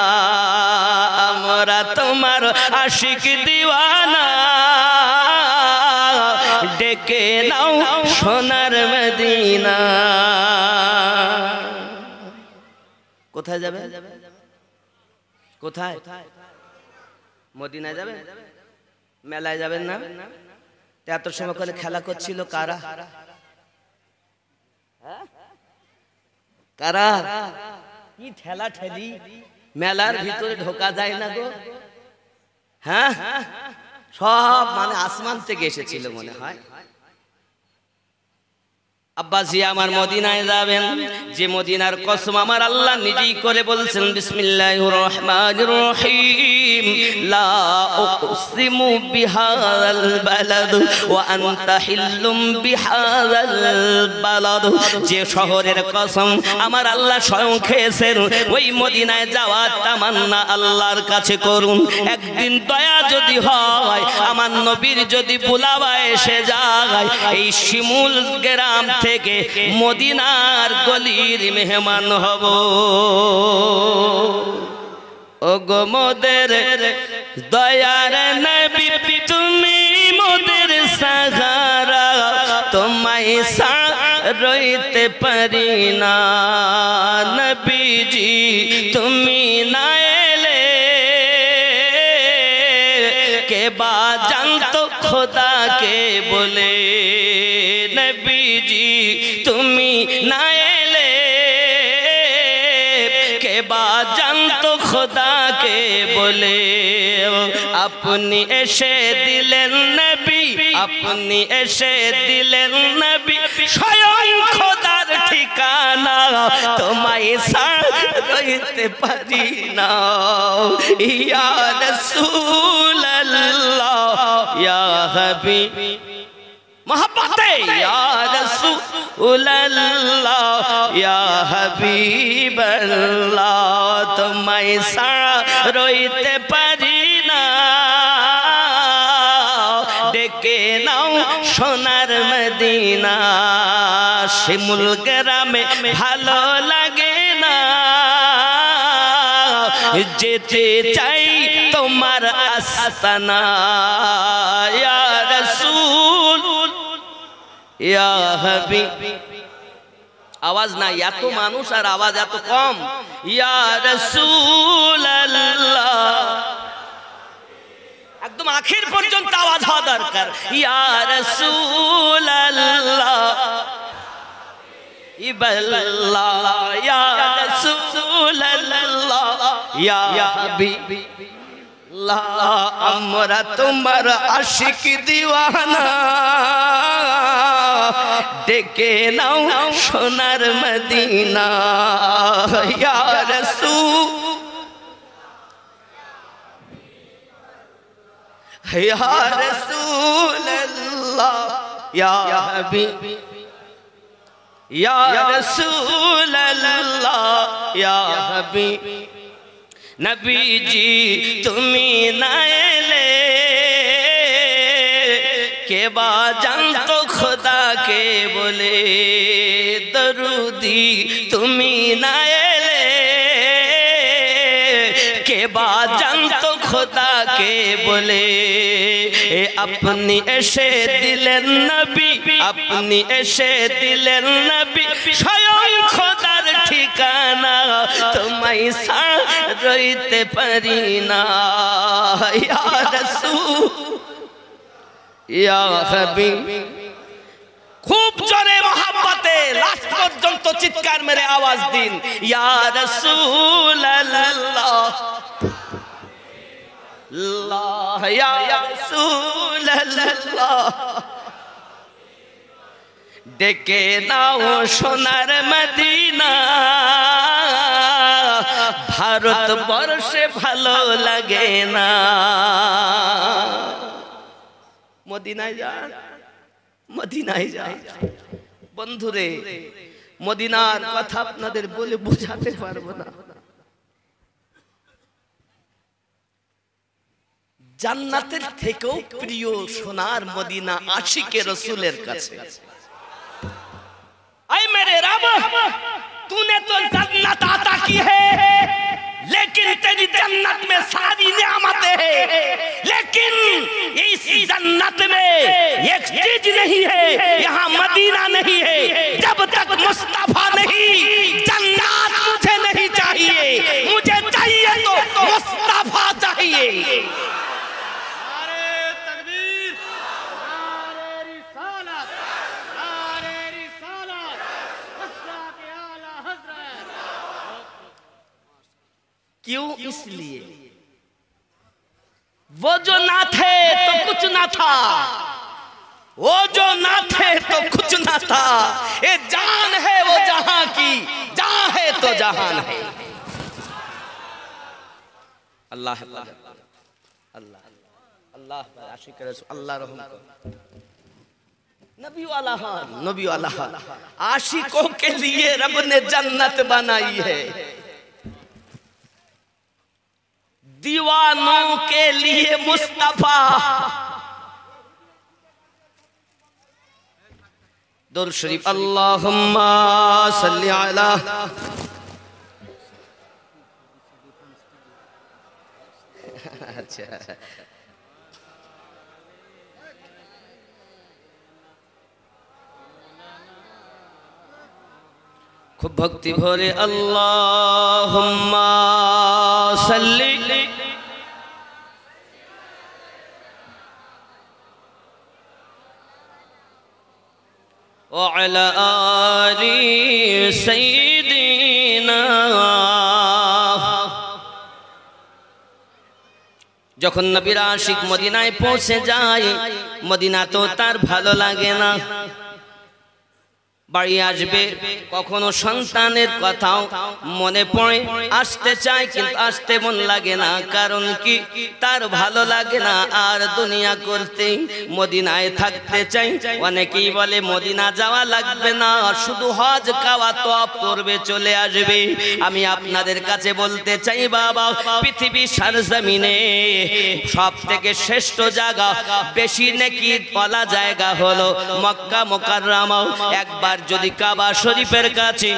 আমরা তোমার আশিক দিওয়ানা, ডেকে নাও সোনার মদিনা। কোথায় যাবে? কোথায়? মদিনায় যাবে? মেলায় যাবেন না? এত সময় করে খেলা করছিল কারা? কারা? কি ঠেলা ঠেলি, মেলার ভিতরে ঢোকা যায় না গো। হ্যাঁ, সব মানে আসমান থেকে এসেছিল মনে হয়। আব্বাসি আমার মদিনায় যাবেন, যে মদিনার কসম আমার আল্লাহ নিজেই করে বলছেন বিসমিল্লাহির রহমানির রহিম, লা উকসিমু বিহাযাল বালাদ ওয়া আনতা হিল্লুম বিহাযাল বালাদ। যে শহরের কসম আমার আল্লাহ স্বয়ং খেয়েছেন, ওই মদিনায় যাওয়ার তামান্না আল্লাহর কাছে করুন। একদিন দয়া যদি হয়, আমার নবীর যদি বুলাওয়া এসে যায়, এই শিমুল গ্রাম থেকে মদিনার গলির মেহমান হব। ও গো মোদের দয়ার নবী, তুমি মোদের সাহারা, তোমায় ছাড়া রইতে পারি না। নবীজি তুমি না এলে কে বা জানতো খোদাকে বলে। নবীজি তুমি না এলে কে বা জানতো খোদাকে বলে। আপনি এসে দিলেন নবী, আপনি এসে দিলেন নবী, স্বয়ং খোদার ঠিকানা, তোমায় ছাড়া রইতে পারি না। ইয়া রাসূলুল্লাহ ইয়া হাবিব মোহাম্মতে ইয়া রাসূলুল্লাহ ইয়া হাবিবাল্লাহ তোমায় ছাড়া রইতে পারি না ডেকে নাও সোনার মদিনা শিমুল গ্রামে ভালো লাগে না যেতে চাই তোমার আস্তানা ইয়া রাসূল ইয়া হাবিব आवाज ना एत मानुष और आवाज एत कम या रसूल अल्लाह एकदम आखिर पर्यन्त आवाज हওয়া दरकार या रसूल अल्लाह इबल्लाह या रसूल अल्लाह या हबीब আমরা তোমার আশিক দিওয়ানা ডেকে নাও সোনার মদিনা ইয়া রাসূল ইয়া রাসূলুল্লাহ ইয়া হাবিব ইয়া রাসূলুল্লাহ ইয়া হাবিব नबीजी तुमी ना एले के बाजान तो खुदा के बोले दरूदी तुमी ना एले के बाजान तो खुदा के बोले अपनी ऐशे दिलेन नबी अपनी ऐशे दिलेन नबी स्वयं खुदार ठिकाना तुम्हारी साथ রইতে পারি না ইয়া রাসূল ইয়া হাবিব খুব জোরে মোহাব্বতে লাস্ট পর্যন্ত চিৎকার মেরে আওয়াজ দিন ইয়া রাসূল আল্লাহ আল্লাহ ইয়া রাসূল আল্লাহ ডেকে নাও সোনার মদিনা ভারত বর্ষে ভালো লাগে না মদিনায় যান মদিনায় যান বন্ধুরে মদিনার কথা আপনাদের বলে বোঝাতে পারবো না জান্নাতের থেকেও প্রিয় সোনার মদিনা আশিকে রাসূলের কাছে ऐ मेरे रब तूने तो जन्नत अता की है लेकिन तेरी जन्नत में सारी नियामतें हैं लेकिन इस जन्नत में एक चीज नहीं है यहाँ मदीना नहीं है जब तक मुस्तफा नहीं जन्नत मुझे नहीं चाहिए मुझे चाहिए तो मुस्तफा चाहिए क्यों इसलिए वो जो ना थे तो कुछ ना था वो जो ना थे तो कुछ ना था ये जान है वो जहां की जहां है तो जहान है अल्लाह अल्लाह अल्लाह अल्लाह आशिक रसूल अल्लाह रहम नबी वाला हाल नबी वाला हाल आशिकों के लिए रब ने जन्नत बनाई है दीवानों के लिए मुस्तफा दुरूद शरीफ अल्लाहुम्मा सल्ली अला अच्छा खूब भक्ति भरे अल्लाहुम्मा सल्ली वअला आलि सय्यिदिना যখন নবীর আশিক মদিনায় পৌঁছে যায় মদিনা তো তার ভালো লাগে না বাড়ি আসবে, কখনো সন্তানের কথাও মনে পড়ে, আসতে চায় কিন্তু আসতে মন লাগে না। কারণ কি? তার ভালো লাগে না আর দুনিয়া করতে, মদিনায় থাকতে চাই। অনেকেই বলে মদিনা যাওয়া লাগবে না, শুধু হজ খাওয়া তওয়াফ করবে চলে আসবে। আমি আপনাদের কাছে বলতে চাই বাবা, পৃথিবীর সরজমিনে সব থেকে শ্রেষ্ঠ জায়গা, বেশি নেকি ওয়ালা জায়গা হলো মক্কা মুকাররমা। একবার যদি কাবা শরীফের কাছে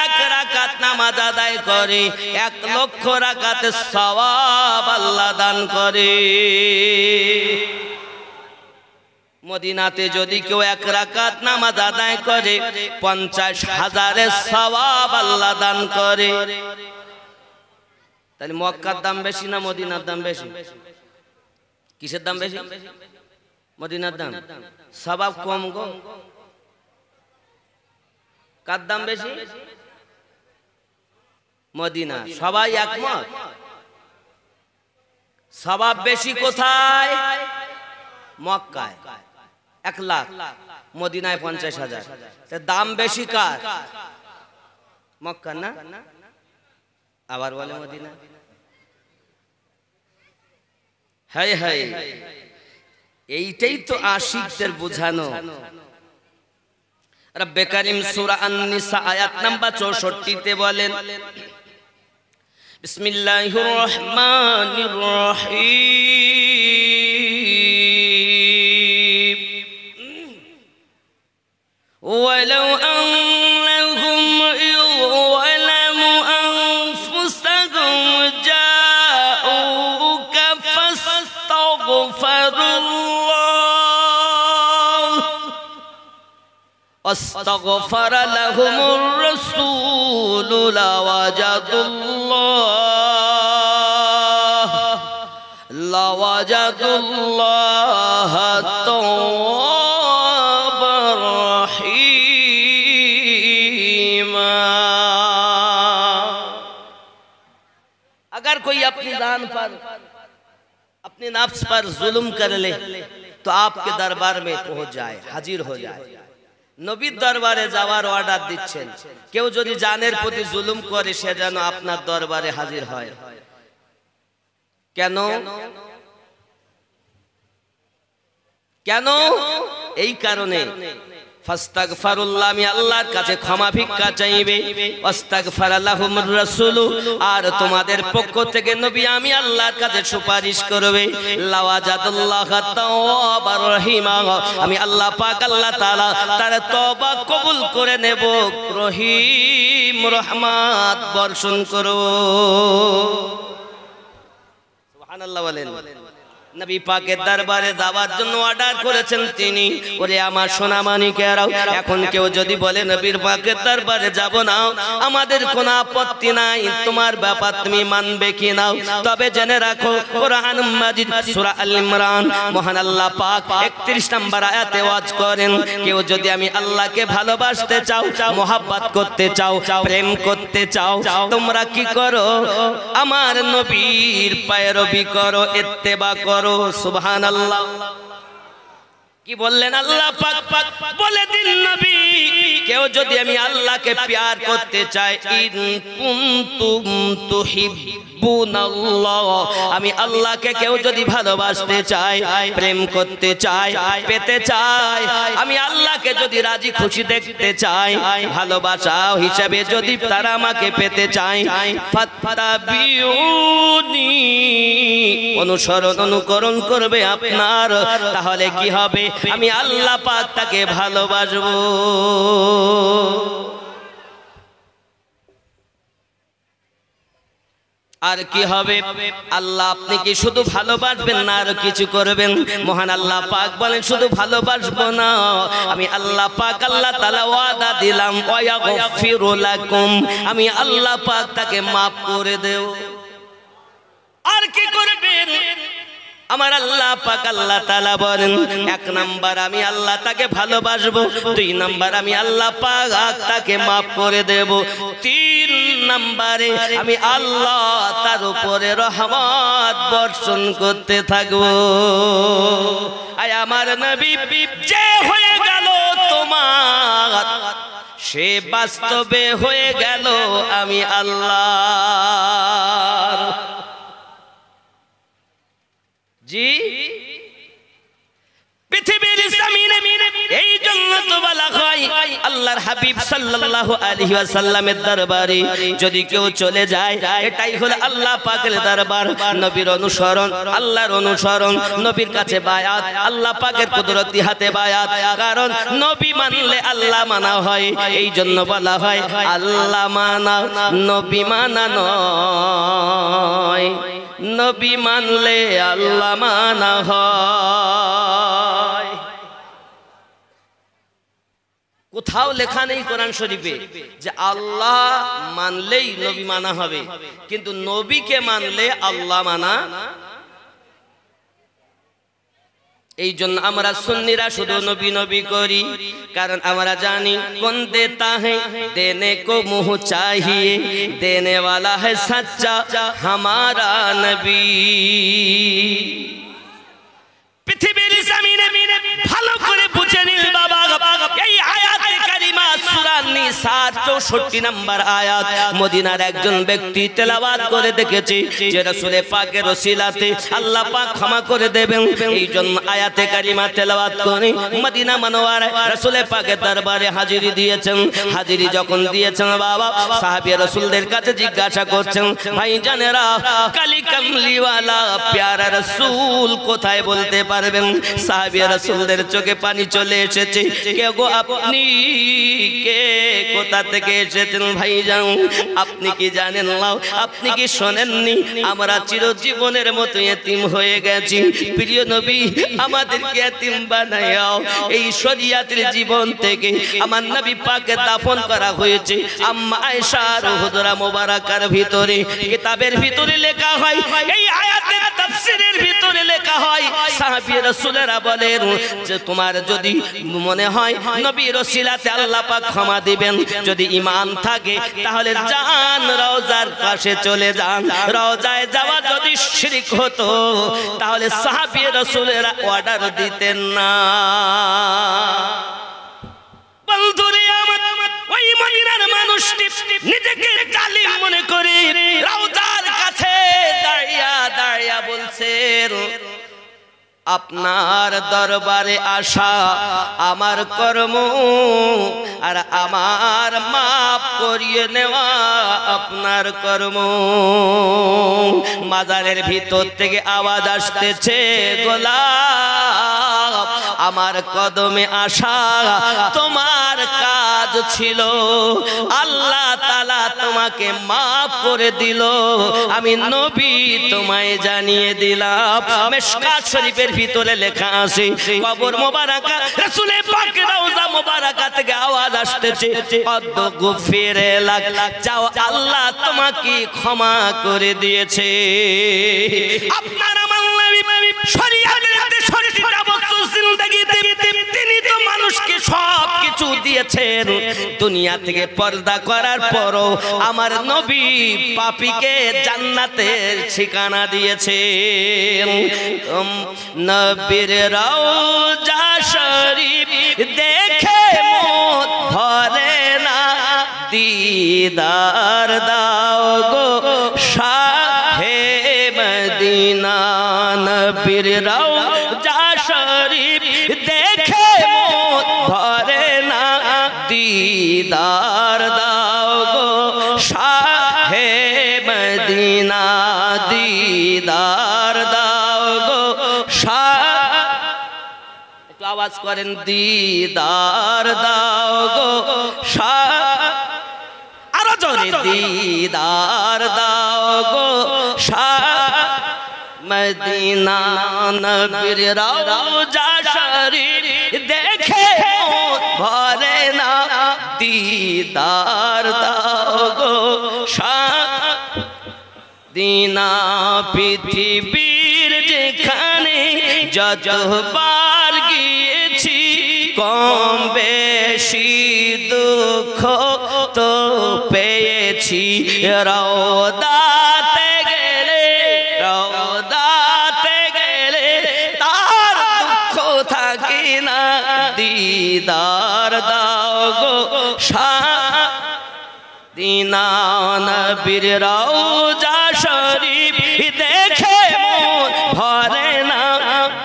এক রাকাত নামাজ আদায় করে, 1 লক্ষ রাকাতের সওয়াব আল্লাহ দান করে। মদিনাতে যদি কেউ 1 রাকাত নামাজ আদায় করে, 50,000 সওয়াব আল্লাহ দান করে। তাহলে মক্কার দাম বেশি না মদিনার দাম বেশি? কিসের দাম বেশি? মদিনার দাম। সওয়াব কম গো। কার দাম বেশি? মদিনা। সবাই একমত? সওয়াব বেশি কোথায়? মক্কায় 1 লাখ, মদিনায় 50,000। দাম বেশি কার? মক্কা না? আবার বলে মদিনা। হায় হায়, এইটাই তো আশিকদের বোঝানো। রব্বে কারীম সূরা আন-নিসা আয়াত নাম্বার 64 তে বলেন, বিসমিল্লাহির রহমানির রহিম, ওয়ালাউ আন্নাহুম ইযলামু আনফুসাহুম জাউকা واستغفر لهم الرسول لوجدوا الله توابا رحيما। अगर कोई अपनी जान पर, अपने नफ्स पर जुल्म कर ले तो आपके दरबार में पहुंच जाए, हाजिर हो जाए। নবীর দরবারে যাওয়ার অর্ডার দিচ্ছেন, কেউ যদি জানের প্রতি জুলুম করে সে যেন আপনার দরবারে হাজির হয়। কেন? কেন? এই কারণে, ফাস্তাগফিরুল্লাহ, আমি আল্লাহর কাছে ক্ষমা ভিক্ষা চাইবে, ওয়াস্তাগফার লাহুমুর রাসূল, আর তোমাদের পক্ষ থেকে নবী আমি আল্লাহর কাছে সুপারিশ করবে, লাওয়াজাদুল্লাহ তাওয়াবার রহিমা, আমি আল্লাহ পাক আল্লাহ তাআলা তার তওবা কবুল করে নেব, রহিম রহমত বর্ষণ করব। সুবহানাল্লাহ বলেন। নবী পাকের দরবারে যাওয়ার জন্য অর্ডার করেছেন তিনি। ওরে আমার সোনামানিকেরাও, এখন কেউ যদি বলে নবীর পাকের দরবারে যাব না, আমাদের কোনো আপত্তি নাই, তোমার ব্যাপার তুমি মানবে কি নাও, তবে জেনে রাখো কোরআন মাজিদ সূরা আল ইমরান মহান আল্লাহ পাক 31 নম্বর আয়াতে ওয়াজ করেন, কেউ যদি আমি আল্লাহকে ভালোবাসতে চাও, মোহাব্বত করতে চাও, প্রেম করতে চাও, তোমরা কি করো? আমার নবীর পায়রবি করো, ইত্তেবা করো। সুবহানাল্লাহ। কি বললেন আল্লাহ পাক? বলে দিন নবী, কেউ যদি আমি আল্লাহকে প্যার করতে চাই, ইন কুনতুম তুহিব্বুনাল্লাহ, আমি আল্লাহকে কেউ যদি ভালোবাসতে চাই, প্রেম করতে চাই, পেতে চাই, আমি আল্লাহকে যদি রাজি খুশি দেখতে চাই, ভালোবাসা হিসেবে যদি তারা আমাকে পেতে চায়, ফাত্তাবিউনি, অনুসরণ অনুকরণ করবে আপনার, তাহলে কি হবে? আমি আল্লাহ পাক তাকে ভালোবাসবো। আর কি হবে? আল্লাহ আপনি কি শুধু ভালোবাসবেন না আর কিছু করবেন? মহান আল্লাহ পাক বলেন, শুধু ভালোবাসবো না, আমি আল্লাহ পাক আল্লাহ তাআলা ওয়াদা দিলাম, ওয়াগফিরু লাকুম, আমি আল্লাহ পাক তাকে maaf করে দেব। আর কি করবেন? আমার আল্লাহ পাক আল্লাহ তাআলা বলেন, 1 নাম্বার আমি আল্লাহ তাকে ভালোবাসবো, 2 নাম্বার আমি আল্লাহ পাক তাকে maaf করে দেব, 3 নম্বরে আমি আল্লাহ তার উপরে রহমত বর্ষণ করতে থাকবো। আয় আমার নবী, যে হয়ে গেল তোমার সে বাস্তবে হয়ে গেল আমি আল্লাহ। জি, পৃথিবীর জমিনে এই জন্য তো বলা হয় আল্লাহর হাবিব সাল্লাল্লাহু আলাইহি ওয়াসাল্লামের দরবারে যদি কেউ চলে যায় এটাই হলো আল্লাহ পাকের দরবার। নবীর অনুসরণ, আল্লাহর অনুসরণ, নবীর কাছে বায়াত, আল্লাহ পাকের কুদরতি হাতে বায়াত। কারণ নবী মানলে আল্লাহ মানা হয়, এই জন্য বলা হয় আল্লাহ মানা নবী মানা নয়, নবী মানলে আল্লাহ মানা হয়। কোথাও লেখা নেই কোরআন শরীফে যে আল্লাহ মানলেই নবী মানা হবে, কিন্তু নবীকে মানলে আল্লাহ মানা। এই জন্য আমরা সুন্নিরা শুধু নবী নবী করি, কারণ আমরা জানি কোন দেতা হ্যাঁ দেনে কো মুহ চাহিয়ে, দেনে वाला है सच्चा हमारा नबी। পৃথিবীর জমিনে ভালো করে বুঝে নিন বাবা, এই আয়াতে কারিমা সূরা নিসার 64 নম্বর আয়াত মদিনার একজন ব্যক্তি তেলাওয়াত করে দেখেছে যে রাসূলের পাকের ওসিলাতে আল্লাহ পাক ক্ষমা করে দেবেন। এই জন্য আয়াতে কারিমা তেলাওয়াত করে মদিনা মুনাওয়ারায় রাসূলের পাকের দরবারে হাজিরি দিয়েছেন। হাজিরি যখন দিয়েছেন বাবা, সাহাবী রাসূলদের কাছে জিজ্ঞাসা করছেন, ভাইজানেরা কালি কামলিওয়ালা প্যারা রাসূল কোথায় বলতে পারবেন? সাহাবী রাসূলদের চোখে পানি চলে এসেছে। কে গো আপনি? কে কোথা থেকে এসেছেন ভাইজান? আপনি কি জানেন না? আপনি কি শোনেননি? আমরা চিরজীবনের মতো এতিম হয়ে গেছি। প্রিয় নবী আমাদেরকে এতিম বানায়াও। এই শরিয়াতের জীবন থেকে আমার নবী পাকে দাফন করা হয়েছে আম্মা আয়েশার হুজরা মোবারকার ভিতরে। কিতাবের ভিতরে লেখা হয়, এই আয়াতের তাফসীরের ভিতরে লেখা হয় সাহাবী রাসূলেরা বলেন যে তোমার যদি মনে হয় নবীর ওসিলাতে আল্লাহ পাক ক্ষমা দিবেন, যদি ঈমান থাকে তাহলে যান রওজার পাশে চলে যান। রওজায় যাওয়া যদি শিরক হতো তাহলে সাহাবী রাসূলেরা অর্ডার দিতেন না। বন্ধুরে আমার, ওই মদিনার মানুষটি নিজেকে জালিম মনে করে রওজার কাছে দাঁড়িয়ে দাঁড়িয়ে বলছেন, আপনার দরবারে আসা আমার কর্ম, আর আমার মাপ করিয়ে নেওয়া আপনার কর্ম। মাজারের ভিতর থেকে আওয়াজ আসতেছে, গোলাপ আমার কদমে আসা তোমার কাজ ছিল, আল্লাহ তাআলা তোমাকে মাফ করে দিল, আমি নবী তোমায় জানিয়ে দিলাম। মিশকাত শরীফের ভিতরে লেখা আছে, কবর মোবারকা রাসূলের পাকের রওজা মোবারকা থেকে আওয়াজ আসতেছে, কদ গুফিরে লাক, যাও আল্লাহ তোমাকে ক্ষমা করে দিয়েছে। আপনার আমার নবী শরিয়াতের সঠিকটা বছর জিন্দেগিতে তিনি তো মানুষকে সব কিছু দিয়েছেন। দুনিয়া থেকে পর্দা করার পরও আমার নবী পাপীকে জান্নাতের ঠিকানা দিয়েছে। নবীর রওজা শরীফ দেখে মন ভরে না, দিদার দাও গো শাহে মদিনা। নবীর রওজা শরীফ দেখে মন ভরে না, দিদার দাও গো শাহে মদিনা, দিদার দাও গো শাহ। একটু আওয়াজ করেন, দিদার দাও গো শাহ। আরো জোরে, দিদার দাও গো শাহ মদিনা। নবীর রওজা শরীফ দেখে মন ভরে না, দিদার দাও গো শাহ দিনা। পৃথিবীর যেখানে যতবার গিয়েছি কম বেশি দুঃখ তো পেয়েছি, রওদাতে গেলে রওদাতে গেলে তার দুঃখ থাকে না, দিদার দাও গো শাহ মদিনা নবীর রওজা শরীফ দেখে মন ভরে না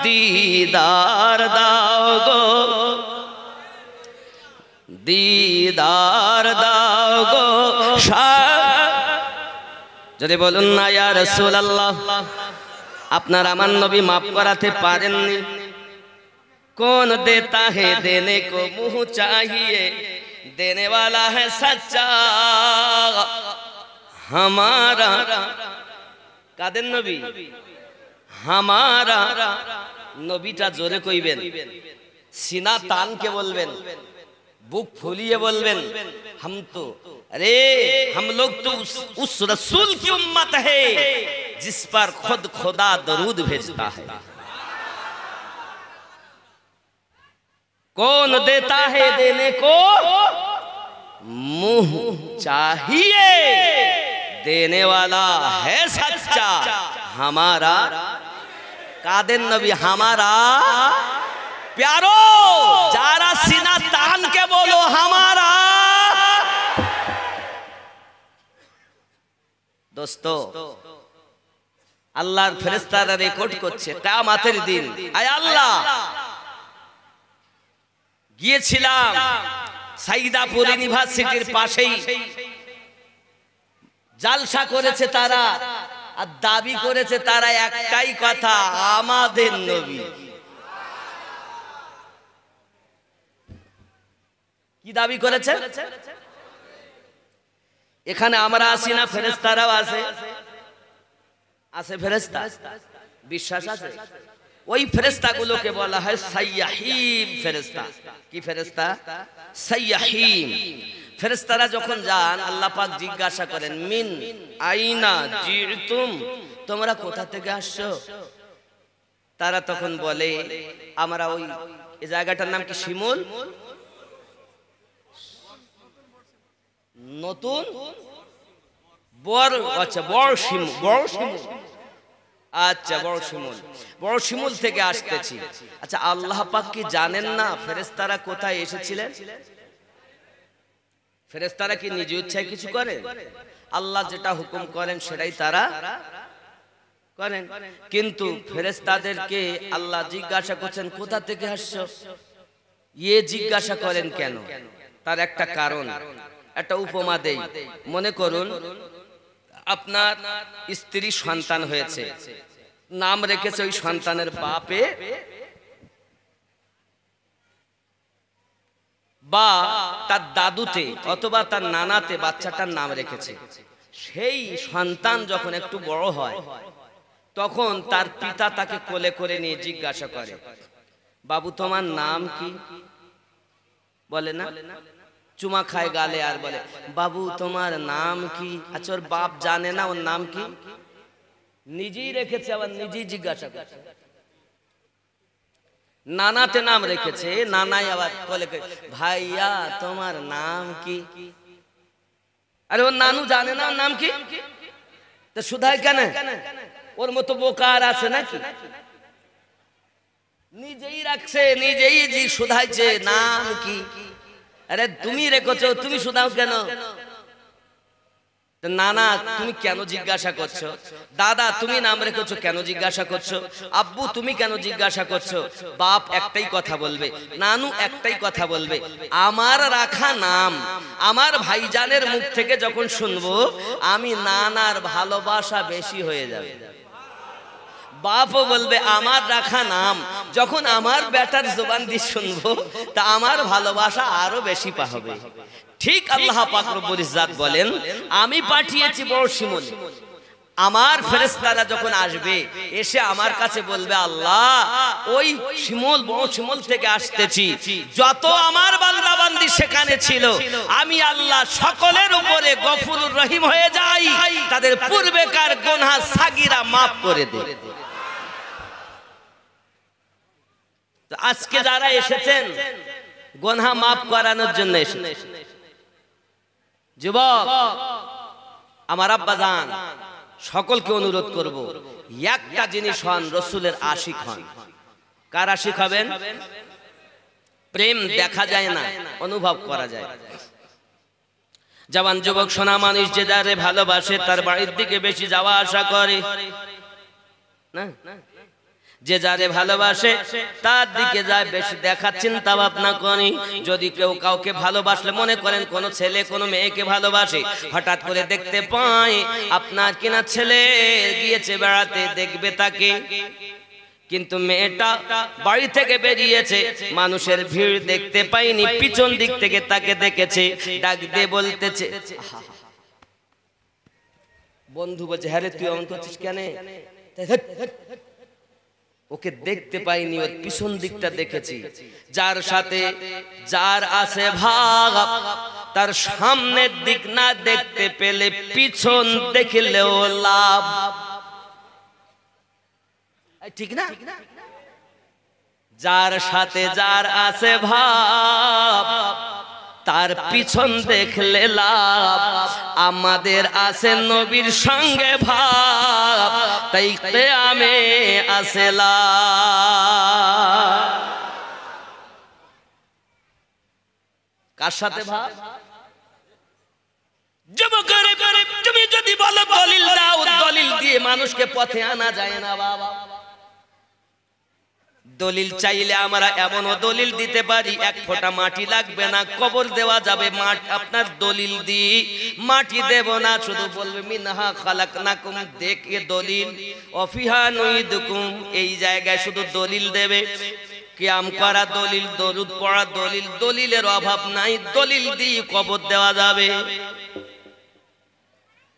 দিদার দাও গো দিদার দাও গো যদি বলুন না ইয়া রাসূলুল্লাহ আপনার আমার নবী মাফ করাতে পারেননি कौन देता है देने को मुँह चाहिए देने वाला है सच्चा हमारा कादेर नबी हमारा नबीटा जोरे कइबेन सीना तान के बोलबेन बुक फुलिए बोलबेन हम तो अरे हम लोग तो उस रसूल की उम्मत है जिस पर खुद खुदा दरूद भेजता है कौन देता है देने को मुंह चाहिए देने वाला है सच्चा हमारा कादेर नबी हमारा प्यारो जारा सीना तान के बोलो हमारा दोस्तों अल्लाहर फरिश्तारा रेकर्ड करছে কিয়ামতের দিন আয় আল্লাহ গিয়েছিলাম সাইদাপুর ইউনিভার্সিটির পাশেই জালসা করেছে তারা আর দাবি করেছে তারা একটাই কথা আমাদের নবী কি দাবি করেছে এখানে আমরা আসি না ফেরেশতারাও আছে আছে ফেরেশতা বিশ্বাস আছে ওই ফেরেশতাগুলোকে বলা হয় সাইয়াহিম ফেরেশতা কি ফেরেশতা সাইয়াহিম ফেরেশতারা যখন যান আল্লাহ পাক জিজ্ঞাসা করেন মিন আইনা জিতুম তোমরা কোথা থেকে আসছো তারা তখন বলে আমরা ওই এই জায়গাটার নাম কি শিমুল নতুন বড় আচ্ছা বড় শিমুল আচ্ছা বড় শিমুল থেকে আসতেছি আচ্ছা আল্লাহ পাক কি জানেন না ফেরেশতারা কোথায় এসেছিলেন ফেরেশতারা কি নিজ ইচ্ছায় কিছু করেন আল্লাহ যেটা হুকুম করেন সেটাই তারা করেন কিন্তু ফেরেশতাদেরকে আল্লাহ জিজ্ঞাসা করছেন কোথা থেকে আসছো ইয়ে জিজ্ঞাসা করেন কেন তার একটা কারণ একটা উপমা দেই মনে করুন আপনার স্ত্রী সন্তান হয়েছে নাম রেখেছে ওই সন্তানের বাপে বা তার দাদুতে অথবা তার নানাতে বাচ্চাটার নাম রেখেছে সেই সন্তান যখন একটু বড় হয় তখন তার পিতা তাকে কোলে করে নিয়ে জিজ্ঞাসা করে বাবু তোমার নাম কি বলে না চুমা খায় গালে আর বলে বাবু তোমার নাম কি আচ্ছা ওর বাপ জানে না ওর নাম কি নিজেই রেখেছে আবার নিজেই জিজ্ঞাসা করছে নানাতে নাম রেখেছে নানাই আবার বলে ভাইয়া তোমার নাম কি আরে ওর নানু জানে না ওর নাম কি তো শুধায় কেন ওর মতো বোকার আছে নাকি নিজেই রাখছে নিজেই জি শুধাইছে নাম কি আরে তুমি রেখেছো তুমি শুধাও কেন নানা তুমি কেন জিজ্ঞাসা করছো দাদা তুমি নাম রেখেছো কেন জিজ্ঞাসা করছো আব্বু তুমি কেন জিজ্ঞাসা করছো বাপ একটাই কথা বলবে নানু একটাই কথা বলবে আমার রাখা নাম আমার ভাইজানের মুখ থেকে যখন শুনবো আমি নানার ভালোবাসা বেশি হয়ে যাবে বাপও বলবে আমার রাখা নাম যখন আমার বেটার জবান দিয়ে শুনবো তা আমার ভালোবাসা আরো বেশি পাবে ঠিক আল্লাহ পাক রব্বুল ইজ্জত বলেন আমি পাঠিয়েছি বড় শিমুল আমার ফেরেশতারা যখন আসবে এসে আমার কাছে বলবে আল্লাহ ওই শিমুল বড় শিমুল থেকে আসতেছি যত আমার বান্দা বান্দি সেখানে ছিল আমি আল্লাহ সকলের উপরে গফুরুর রহিম হয়ে যাই তাদের পূর্বেকার গুনাহ সাগীরা maaf করে দেই তো আজকে যারা এসেছেন গুনাহ maaf করানোর জন্য এসেছেন যুবক আমার আব্বাজান সকলকে অনুরোধ করব একটা জিনিস হন রাসূলের আশিক হন কার আশিক হবেন প্রেম দেখা যায় না অনুভব করা যায় জওয়ান যুবক সোনা মানুষ যে যারে ভালোবাসে তার বাড়ির দিকে বেশি যাওয়া আসা করে না, যে যারে ভালোবাসে তার দিকে যায় বেশি দেখার চিন্তা ভাবনা করি। যদি কেউ কাউকে ভালোবাসলে, মনে করেন কোন ছেলে কোন মেয়েকে ভালোবাসে, হঠাৎ করে দেখতে পায় আপনার কিনা ছেলে গিয়েছে বেড়াতে, দেখবে তাকে, কিন্তু মেয়েটা বাড়ি থেকে বেরিয়েছে, মানুষের ভিড় দেখতে পাইনি, পিছন দিক থেকে তাকে দেখেছে, ডাক দিয়ে বলতেছে, বন্ধু বলছে, হ্যাঁ রে তুই এমন করছিস কেন? ওকে দেখতে পাইনি, ওর পিছন দিকটা দেখেছি। যার সাথে যার আছে ভাগ, তার সামনের দিক না দেখতে পেলে পিছন দেখলেও লাভ, ঠিক না? যার সাথে যার আছে ভাব, তার পিছন দেখলে লাভ। আমাদের আছে নবীর সঙ্গে ভাব, তাই কিয়ামে আছে লাভ। কার সাথে ভাব? যুবকের, তুমি যদি বলো দলিল দাও, দলিল দিয়ে মানুষকে পথে আনা যায় না বাবা। দলিল চাইলে আমরা এমনও দলিল দিতে পারি, এক ফোঁটা মাটি লাগবে না, কবর দেওয়া যাবে। আপনার দলিল দি মাটি দেব না, শুধু বলবে মিনহা খালাকনাকুম, দেখে দলিল, অফিহা নুইদুকুম, এই জায়গায় শুধু দলিল দেবে। কিয়াম করা দলিল, দরুদ পড়া দলিল, দলিলের অভাব নাই, দলিল দিয়ে কবর দেওয়া যাবে।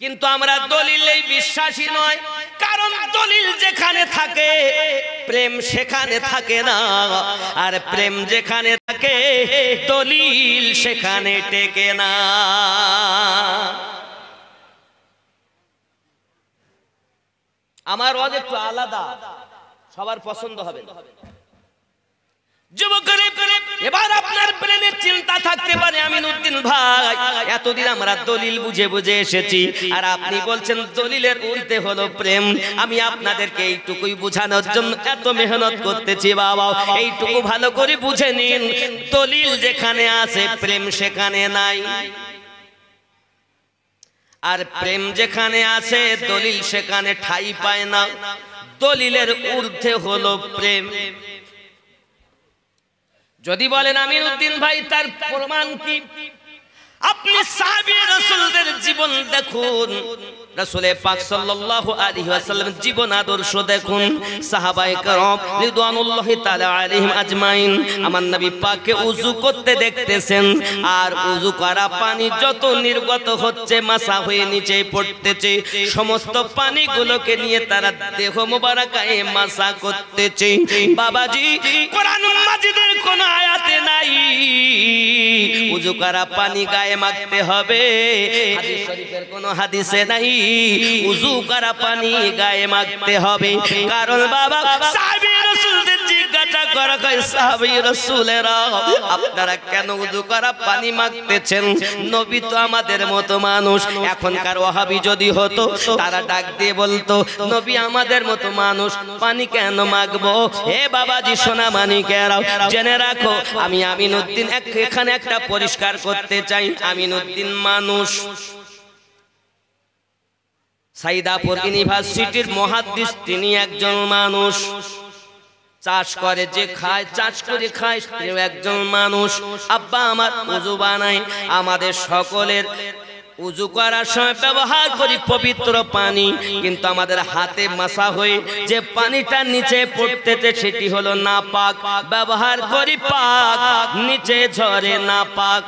কিন্তু আমরা দলিলেই বিশ্বাসী নয়, কারণ দলিল যেখানে থাকে প্রেম সেখানে থাকে না, আর প্রেম যেখানে থাকে দলিল সেখানে টেকে না। আমার ওয়াজ একটু আলাদা, সবার পছন্দ হবে। যুবকের, এবার আপনার ব্রেনে চিন্তা থাকতে পারে, আমিনউদ্দিন ভাই এতদিন আমরা দলিল বুঝে বুঝে এসেছি, আর আপনি বলছেন দলিলের উল্টে হলো প্রেম। আমি আপনাদেরকে এইটুকুই বোঝানোর জন্য এত মেহনত করতেছি বাবা, এইটুকু ভালো করে বুঝে নিন, দলিল যেখানে আছে প্রেম সেখানে নাই, আর প্রেম যেখানে আছে দলিল সেখানে ঠাঁই পায় না। দলিলের ঊর্ধ্বে হলো প্রেম। যদি বলেন আমিনউদ্দিন ভাই তার প্রমাণ কি, আপনি সাহাবী রাসূলদের জীবন দেখুন, রাসূল পাক সাল্লাল্লাহু আলাইহি ওয়াসাল্লাম জীবন আদর্শ দেখুন, সাহাবায়ে কেরাম রিদওয়ানুল্লাহি তাআলা আলাইহিম আজমাইন আমার নবী পাককে ওযু করতে দেখতেছেন, আর ওযু করা পানি যত নির্গত হচ্ছে মাসা হয়ে নিচে পড়তেছে, সমস্ত পানিগুলোকে নিয়ে তারা দেহ মোবারকায়ে মাসা করতেছে। বাবাজি, কোরআন মাজিদের কোন আয়াতে নাই ওযু করা পানি গায়ে মাখতে হবে, হাদিস শরীফের কোন হাদিসে নাই ওযু করা পানি গায়ে মাখতে হবে। কারণ বাবা সাহাবী রাসূলদের জিজ্ঞাসা করা হয়, সাহাবী রাসূলেরা আপনারা কেন ওযু করা পানি মাখতেছেন? নবী তো আমাদের মতো মানুষ। এখনকার ওয়াহাবী যদি হতো তারা ডাক দিয়ে বলতো, নবী আমাদের মতো মানুষ, পানি কেন মাখবো? হে বাবাজি সোনা মানিকেরাও, জেনে রাখো, আমি আমিনউদ্দিন এখানে একটা পরিষ্কার করতে চাই, আমিনউদ্দিন মানুষ। সাইদাপুর ইউনিভার্সিটির মুহাদ্দিস, তিনি একজন মানুষ। চাষ করে যে খায়, চাষ করে খায়, সেও একজন মানুষ। আব্বা আমার ওযু বানায়, আমাদের সকলের ওযু করার সময় ব্যবহার করি পবিত্র পানি, কিন্তু আমাদের হাতে মাসা হয়ে যে পানিটা নিচে পড়তেছে সেটি হলো নাপাক। ব্যবহার করি পাক, নিচে ঝরে নাপাক।